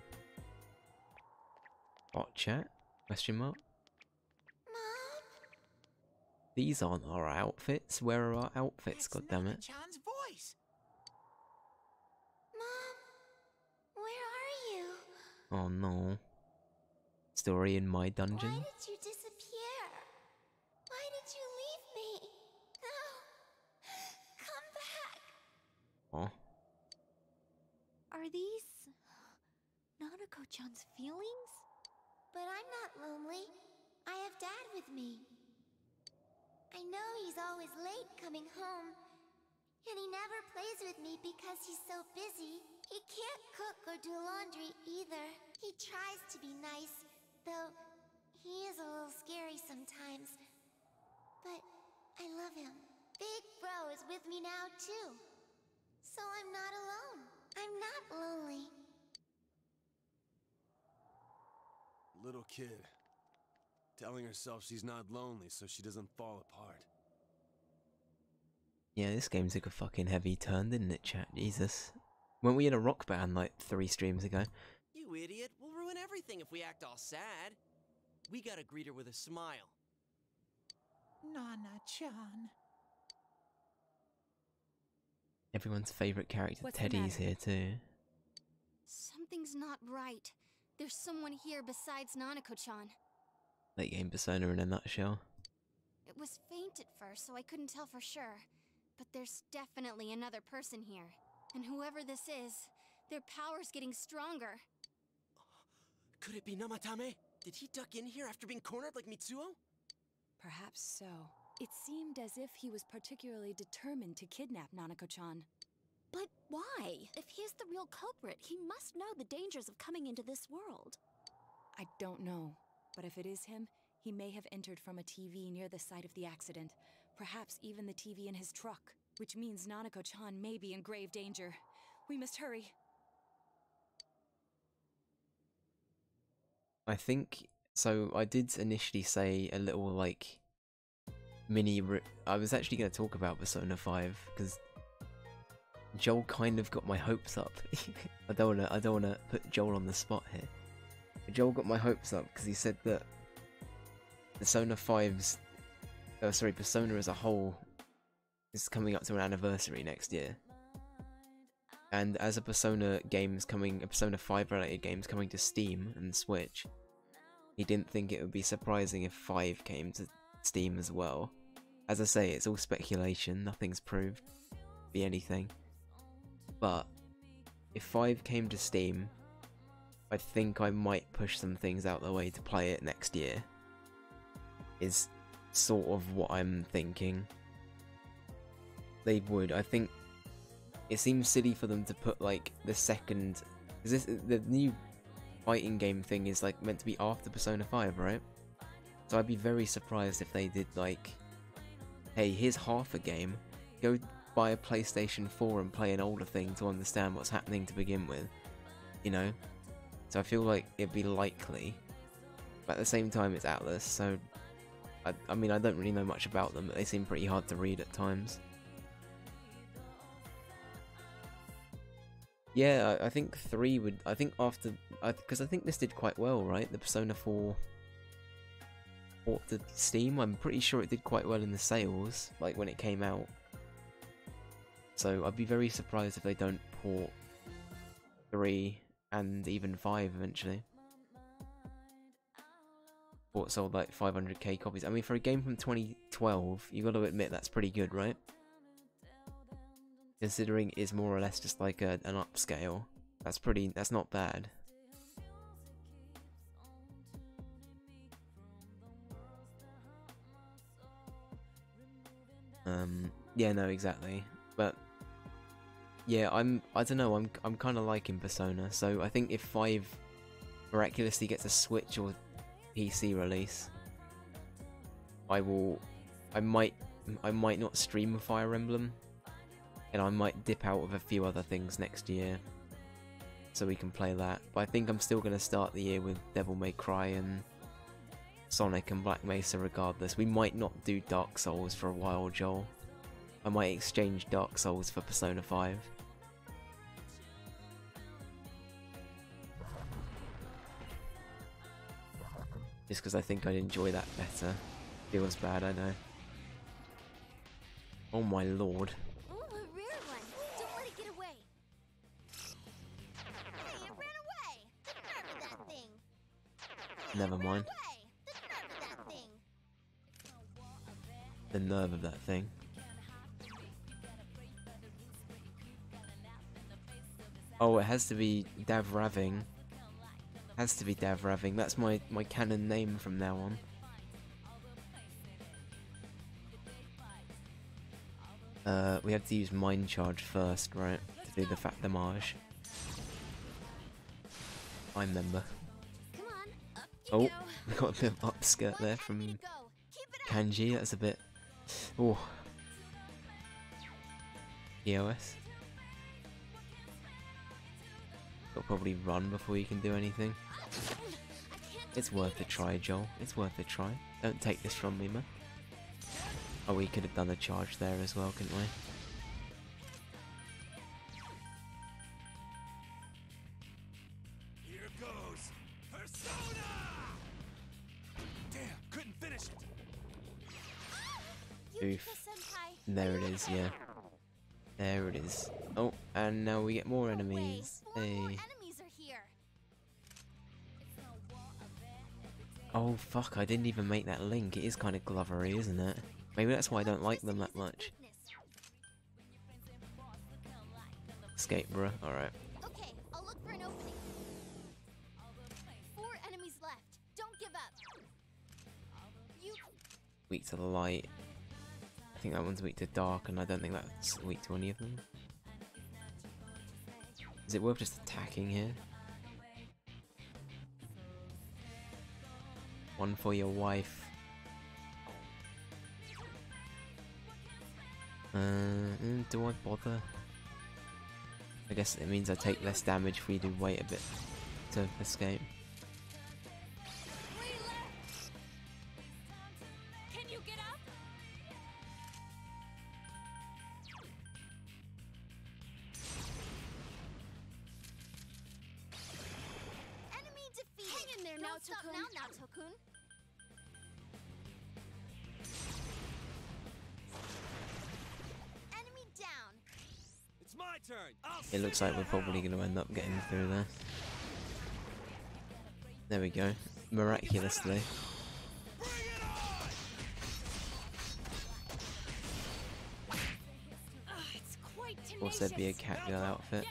Hot chat? Question mark? Mom? These aren't our outfits. Where are our outfits, goddammit? John's voice. Mom? Where are you? Oh no. Story in my dungeon? Why did you disappear? Why did you leave me? No. Come back. Oh. Are these Nanako-chan's feelings? But I'm not lonely. I have Dad with me. I know he's always late coming home. And he never plays with me because he's so busy. He can't cook or do laundry either. He tries to be nice, though he is a little scary sometimes. But I love him. Big Bro is with me now too. So I'm not alone. I'm not lonely. Little kid. Telling herself she's not lonely so she doesn't fall apart. Yeah, this game took a fucking heavy turn, didn't it, chat? Jesus. Weren't we in a rock band like 3 streams ago? You idiot. We'll ruin everything if we act all sad. We gotta greet her with a smile. Nana-chan. Everyone's favourite character, What's the Teddy's matter? here too. Something's not right. There's someone here besides Nanako-chan. Late game Persona in a nutshell. It was faint at first, so I couldn't tell for sure. But there's definitely another person here. And whoever this is, their power's getting stronger. Could it be Namatame? Did he duck in here after being cornered like Mitsuo? Perhaps so. It seemed as if he was particularly determined to kidnap Nanako-chan. But why? If he's the real culprit, he must know the dangers of coming into this world. I don't know, but if it is him, he may have entered from a TV near the site of the accident. Perhaps even the TV in his truck, which means Nanako-chan may be in grave danger. We must hurry. I think, so I did initially say a little like I was actually going to talk about Persona 5 because Joel kind of got my hopes up. I don't want to put Joel on the spot here. But Joel got my hopes up because he said that Persona as a whole is coming up to an anniversary next year. And as a Persona 5 related game's coming to Steam and Switch, he didn't think it would be surprising if 5 came to Steam as well. As I say, it's all speculation, nothing's proved, be anything. But if 5 came to Steam, I think I might push some things out the way to play it next year. Is sort of what I'm thinking. They would. I think it seems silly for them to put like the second, because the new fighting game thing is like meant to be after Persona 5, right? So I'd be very surprised if they did like, hey, here's half a game, go buy a PlayStation 4 and play an older thing to understand what's happening to begin with, you know? So I feel like it'd be likely, but at the same time it's Atlas, so I mean, I don't really know much about them, but they seem pretty hard to read at times. Yeah, I think 3 would, I think after, because I think this did quite well, right? The Persona 4 port to Steam, I'm pretty sure it did quite well in the sales, like when it came out. So I'd be very surprised if they don't port 3 and even 5 eventually. What sold like 500k copies. I mean, for a game from 2012, you got to admit that's pretty good, right? Considering it's more or less just like an upscale. That's not bad. Yeah, no, exactly. But yeah, I don't know, I'm kind of liking Persona. So I think if 5 miraculously gets a Switch or PC release, I might not stream Fire Emblem, and I might dip out of a few other things next year so we can play that. But I think I'm still going to start the year with Devil May Cry and Sonic and Black Mesa regardless. We might not do Dark Souls for a while, Joel. I might exchange Dark Souls for Persona 5. Just because I think I'd enjoy that better. Feels bad, I know. Oh my lord. Ooh, a rare one. Don't let it get away. Hey, it ran away. The nerve of that thing. Hey, Never it ran mind. away. The nerve of that thing. The nerve of that thing. Oh, it has to be Davraving. Has to be Davraving. That's my canon name from now on. We have to use Mind Charge first, right? To do the Fat Damage. I remember. Come on, up you Oh, go. we got a bit of upskirt there Let from enemy go. Keep it up. Kanji. That's a bit... Oh. EOS. You'll probably run before you can do anything. It's worth a try, Joel. It's worth a try. Don't take this from me, man. Oh, we could have done a charge there as well, couldn't we? Here goes Persona! Damn, couldn't finish it. Oof. Senpai. There it is, yeah. There it is. Oh, and now we get more enemies. Four more Hey. enemies are here. Oh, fuck, I didn't even make that link. It is kind of glovery, isn't it? Maybe that's why I don't like them that much. Escape, bro. Alright. Okay, I'll look for an opening. 4 enemies left. Don't give up. You Weak to the light. I think that one's weak to dark, and I don't think that's weak to any of them. Is it worth just attacking here? One for your wife. Do I bother? I guess it means I take less damage if we do wait a bit to escape. Can you get up? enemy defeated. Hang in there, Don't stop Naoto-kun. now, Naoto-kun. Enemy down. It's my turn. It looks like we're probably going to end up getting through there. There we go. Miraculously. It's quite Of course there'd be a catgirl outfit.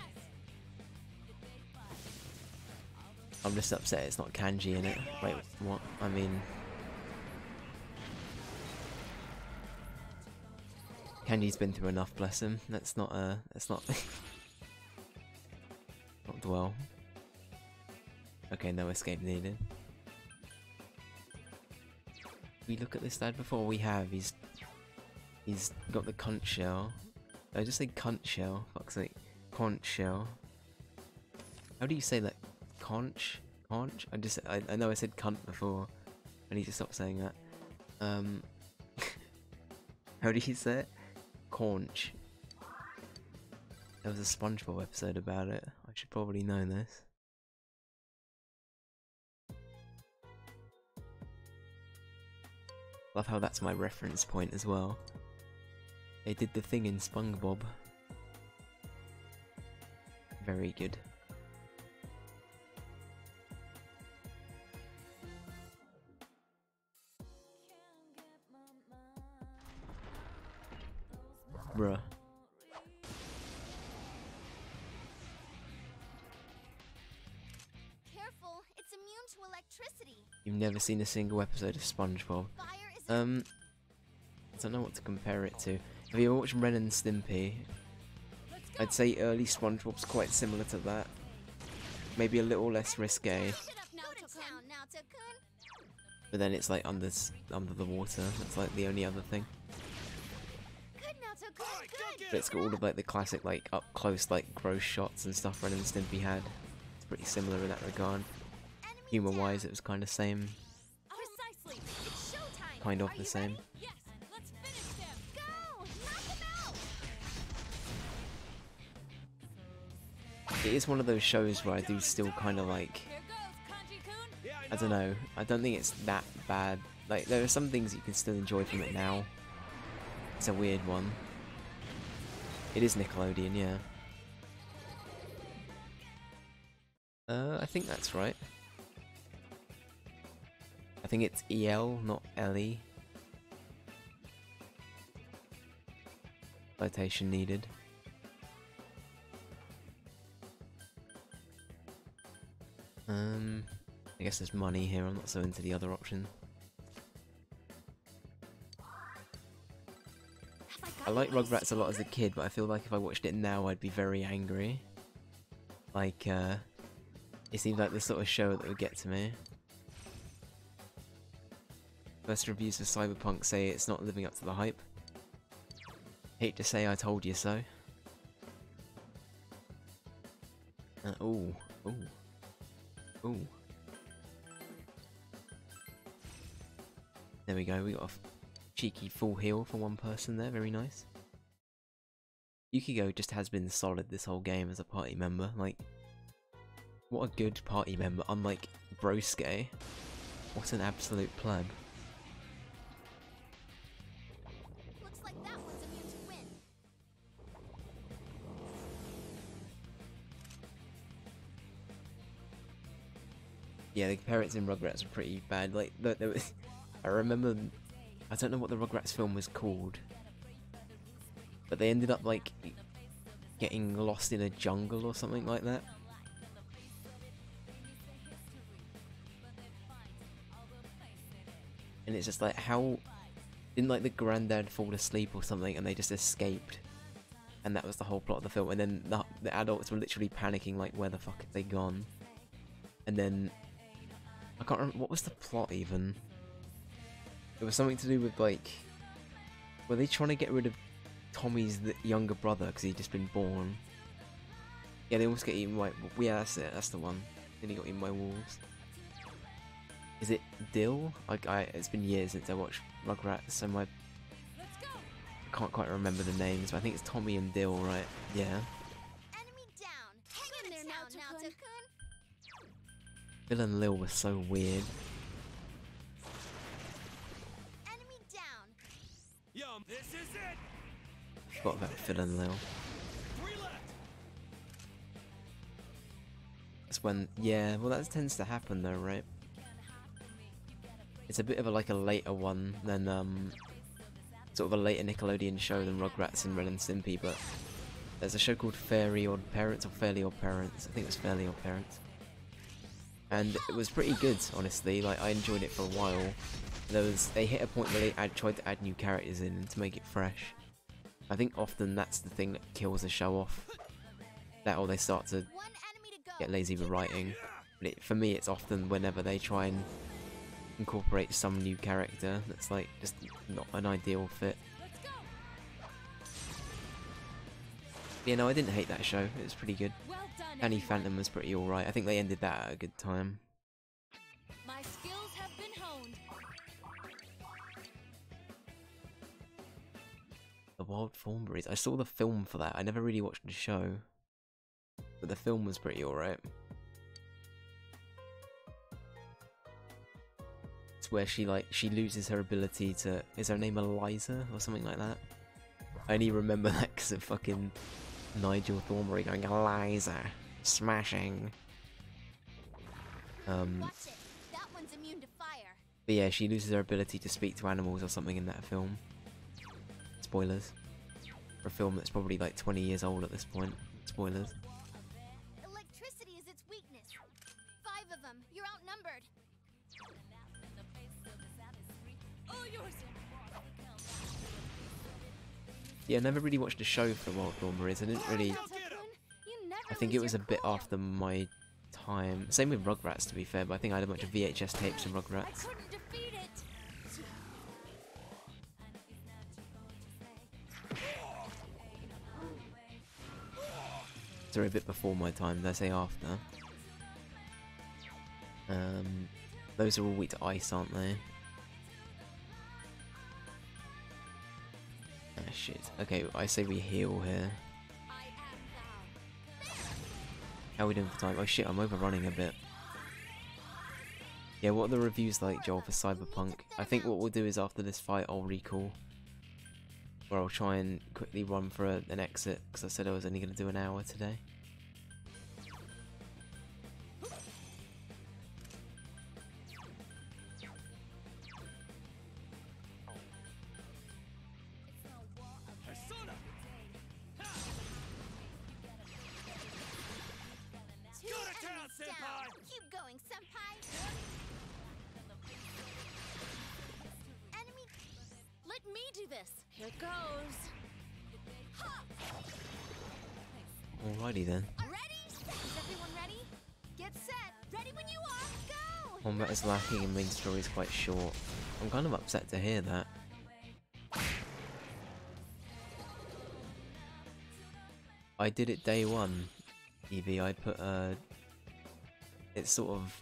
I'm just upset it's not kanji in it. Wait, what? I mean... Kanji's been through enough, bless him. Let's not not dwell. Okay, no escape needed. We look at this lad before. We have. He's got the cunt shell. I just say cunt shell. Fuck's sake. Conch shell. How do you say that? Conch? Conch? I know I said cunt before. I need to stop saying that. How do you say it? Conch. There was a SpongeBob episode about it. I should probably know this. Love how that's my reference point as well. They did the thing in SpongeBob. Very good. Bruh. Careful, it's immune to electricity. You've never seen a single episode of SpongeBob. Fire is I don't know what to compare it to. Have you ever watched Ren and Stimpy? I'd say early SpongeBob's quite similar to that. Maybe a little less risque, but then it's like under the water. That's like the only other thing. But it's got all of like the classic like up close like gross shots and stuff Ren and Stimpy had. It's pretty similar in that regard. Humor wise, it was kind of same. Kind of the same. It is one of those shows where I do still kind of like, I don't know, I don't think it's that bad. Like, there are some things you can still enjoy from it now. It's a weird one. It is Nickelodeon, yeah. I think that's right. I think it's EL, not LE. Citation needed. I guess there's money here, I'm not so into the other option. I liked Rugrats a lot as a kid, but I feel like if I watched it now I'd be very angry. Like, it seems like the sort of show that would get to me. First reviews for Cyberpunk say it's not living up to the hype. Hate to say I told you so. Ooh. There we go, we got a cheeky full heal for one person there, very nice. Yukiko just has been solid this whole game as a party member, like, what a good party member, unlike Brosuke. What an absolute pleb. Looks like that one's immune to wind. Yeah, the parents in Rugrats are pretty bad, like, there was, I remember, I don't know what the Rugrats film was called, but they ended up, like, getting lost in a jungle or something like that. And it's just like, how didn't like the granddad fall asleep or something and they just escaped, and that was the whole plot of the film, and then the adults were literally panicking like, where the fuck have they gone? And then I can't remember, what was the plot even? It was something to do with like, were they trying to get rid of Tommy's younger brother because he'd just been born? Yeah, they almost get eaten by, yeah, that's it, that's the one. Then he got eaten by wolves. Is it Dill? It's been years since I watched Rugrats, so I can't quite remember the names, but I think it's Tommy and Dill, right? Yeah. Enemy down. Hang in there now, Takun. Phil and Lil was so weird. Enemy down. Yum, this is it. I forgot about Phil and Lil. 3 left. That's when, yeah, well that tends to happen though, right? It's a bit of a later one than sort of a later Nickelodeon show than Rugrats and Ren and Stimpy, but there's a show called Fairly Odd Parents or Fairly Odd Parents. I think it was Fairly Odd Parents. And it was pretty good, honestly. Like, I enjoyed it for a while. They hit a point where they tried to add new characters in to make it fresh. I think often that's the thing that kills a show off. That or they start to One enemy to go. get lazy with writing. But for me, it's often whenever they try and incorporate some new character that's like just not an ideal fit. Yeah, no, I didn't hate that show. It was pretty good. Well done, Danny everyone. Phantom was pretty alright. I think they ended that at a good time. My skills have been honed. The Wild Thornberries. I saw the film for that. I never really watched the show, but the film was pretty alright. It's where she loses her ability to. Is her name Eliza or something like that? I only remember that because of fucking Nigel Thornberry going Eliza, smashing. Watch it. That one's immune to fire. But yeah, she loses her ability to speak to animals or something in that film. Spoilers. for a film that's probably like 20 years old at this point. Spoilers. Electricity is its weakness. 5 of them. You're outnumbered. Oh, yours. Yeah, I never really watched a show for Wild Thornberrys. I didn't really. I think it was a bit after my time. Same with Rugrats, to be fair, but I think I had a bunch of VHS tapes of Rugrats. Couldn't defeat it. Sorry, a bit before my time. Did I say after? Those are all weak to ice, aren't they? Ah, shit. Okay, I say we heal here. How are we doing for time? Oh shit, I'm overrunning a bit. Yeah, what are the reviews like, Joel, for Cyberpunk? I think what we'll do is after this fight, I'll recall. Where I'll try and quickly run for an exit, because I said I was only going to do an hour today. Go to town, senpai! Keep going, senpai. Enemy. Let me do this. Here goes. Ha! Alrighty then. Ready? Is everyone ready? Get set. Ready when you are. Go. Combat is lacking and main story is quite short. I'm kind of upset to hear that. I did it day one, Evie. I put it's sort of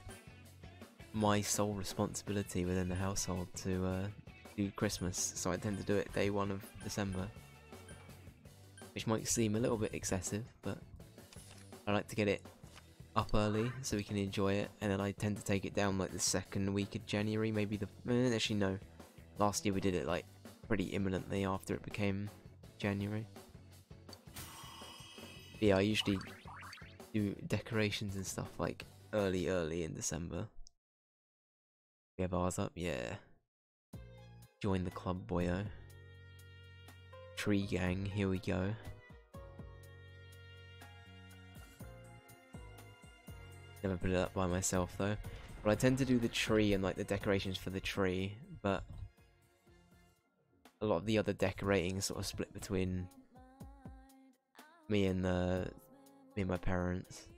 my sole responsibility within the household to do Christmas, so I tend to do it day 1 of December. Which might seem a little bit excessive, but I like to get it up early so we can enjoy it, and then I tend to take it down like the 2nd week of January, maybe the... actually no, last year we did it like pretty imminently after it became January. But yeah, I usually do decorations and stuff like early in December. We have ours up, yeah. Join the club, boyo. Tree gang, here we go. Never put it up by myself though. But I tend to do the tree and like the decorations for the tree, but a lot of the other decorating is sort of split between me and my parents.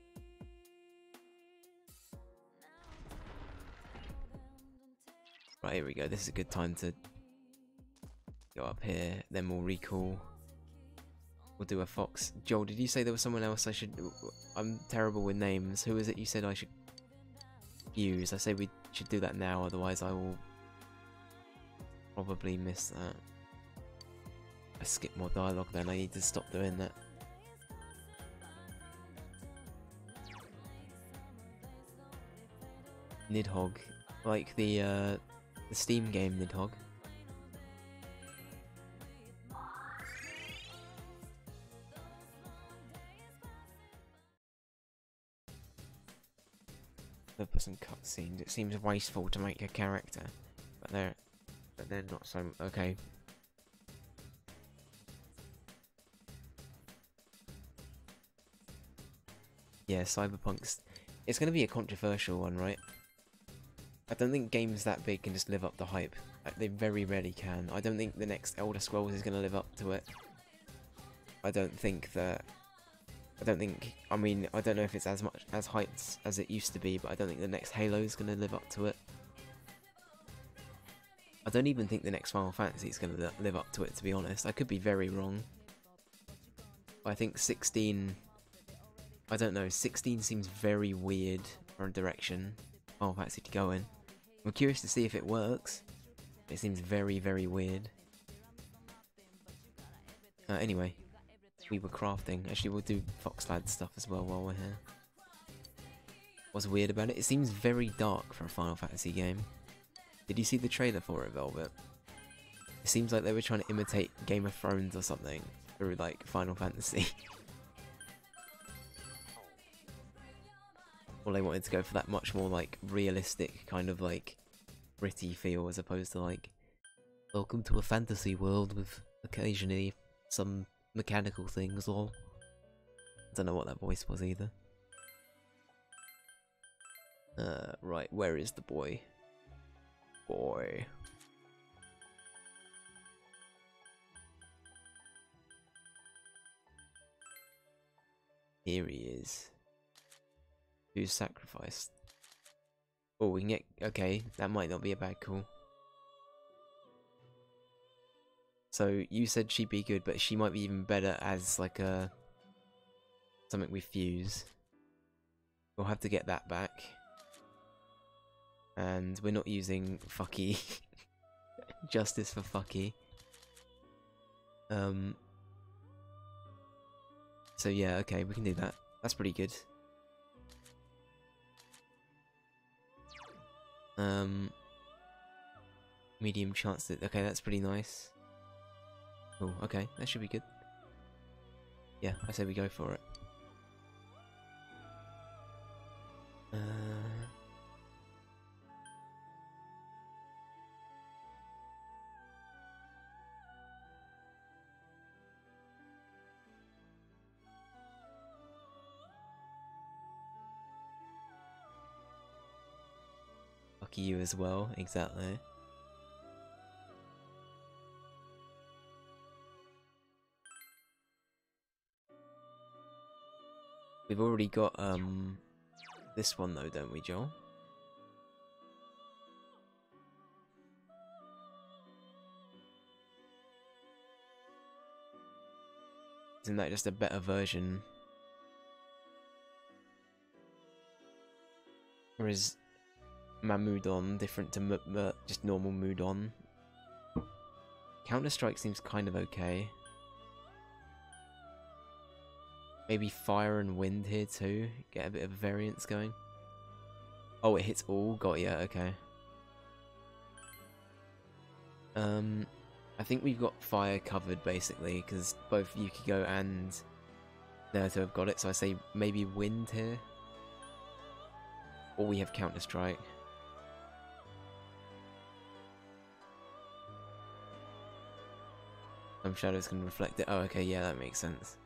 Right, here we go. This is a good time to go up here. Then we'll recall. We'll do a fox. Joel, did you say there was someone else I should... I'm terrible with names. Who is it you said I should use? I say we should do that now, otherwise I will probably miss that. I skip more dialogue then. I need to stop doing that. Nidhogg. Like the Steam game Nidhogg. They'll put some cutscenes. It seems wasteful to make a character, but they're not so okay. Yeah, Cyberpunk's. It's gonna be a controversial one, right? I don't think games that big can just live up to hype. They very rarely can. I don't think the next Elder Scrolls is gonna live up to it. I don't think that. I mean, I don't know if it's as much as hyped as it used to be, but I don't think the next Halo is going to live up to it. I don't even think the next Final Fantasy is going to live up to it, to be honest. I could be very wrong. But I think 16... I don't know, 16 seems very weird for a direction Final Fantasy to go in. I'm curious to see if it works. It seems very, very weird. Anyway. We were crafting. Actually, we'll do Fox Lad stuff as well while we're here. What's weird about it? It seems very dark for a Final Fantasy game. Did you see the trailer for it, Velvet? It seems like they were trying to imitate Game of Thrones or something through, like, Final Fantasy. Or they wanted to go for that much more, like, realistic kind of, like, gritty feel as opposed to, like, welcome to a fantasy world with occasionally some mechanical things, lol. I don't know what that voice was either. Right, where is the boy? Boy. Here he is. Who's sacrificed? Oh, we can get... Okay, that might not be a bad call. So, you said she'd be good, but she might be even better as, like, a... something we fuse. We'll have to get that back. And we're not using Fucky. Justice for Fucky. So yeah, okay, we can do that. That's pretty good. Medium chance that... Okay, that's pretty nice. Oh, okay, that should be good. Yeah, I say we go for it. Fuck you as well, exactly. We've already got this one though, don't we, Joel? Isn't that just a better version? Or is Mamudon different to just normal Mudon? Counter-Strike seems kind of okay. Maybe fire and wind here too. Get a bit of variance going. Oh, it hits all. Got ya. Okay. I think we've got fire covered basically because both Yukiko and Naruto have got it. So I say maybe wind here. Or we have Counter-Strike. Some shadows can reflect it. Oh, okay, yeah, that makes sense.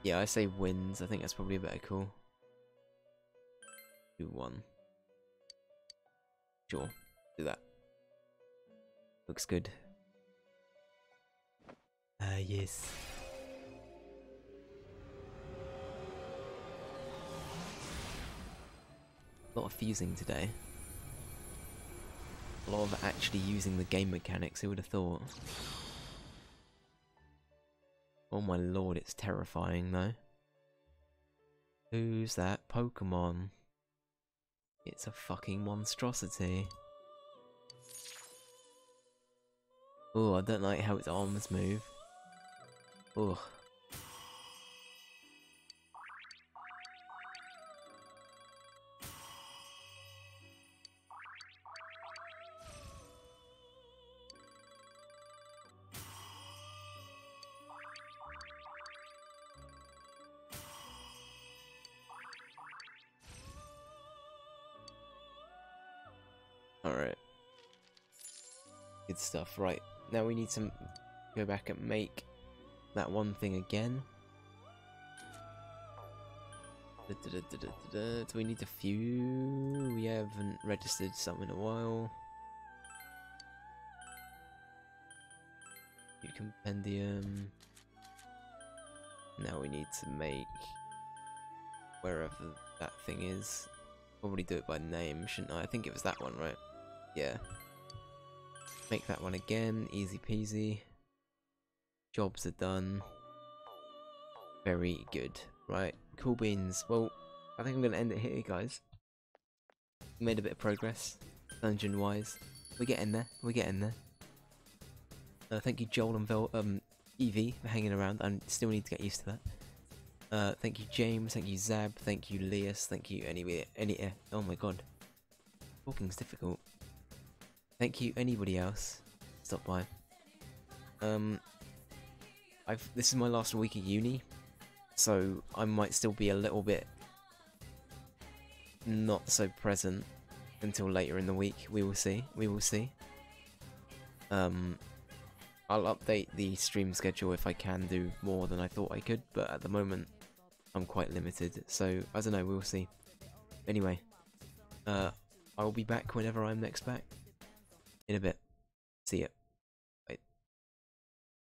Yeah, I say winds. I think that's probably a better call. 2-1. Sure, do that. Looks good. Yes. A lot of fusing today. A lot of actually using the game mechanics, who would have thought? Oh my lord, it's terrifying though. Who's that Pokemon? It's a fucking monstrosity. Oh, I don't like how its arms move. Ugh. Alright. Good stuff. Right, now we need to go back and make that one thing again. Do we need to fuse? We haven't registered something in a while. New compendium. Now we need to make wherever that thing is. Probably do it by name, shouldn't I? I think it was that one, right? Yeah. Make that one again, easy peasy. Jobs are done. Very good. Right, cool beans. Well, I think I'm going to end it here, guys. We made a bit of progress, dungeon-wise. We're getting there, we're getting there. Thank you Joel and Evie for hanging around. I still need to get used to that. Thank you James, thank you Zab, thank you Leas, thank you oh my god. Talking's difficult. Thank you anybody else. Stop by. This is my last week of uni, so I might still be a little bit not so present until later in the week. We will see. We will see. I'll update the stream schedule if I can do more than I thought I could, but at the moment I'm quite limited, so I don't know, we'll see. Anyway, I will be back whenever I'm next back. In a bit. See ya.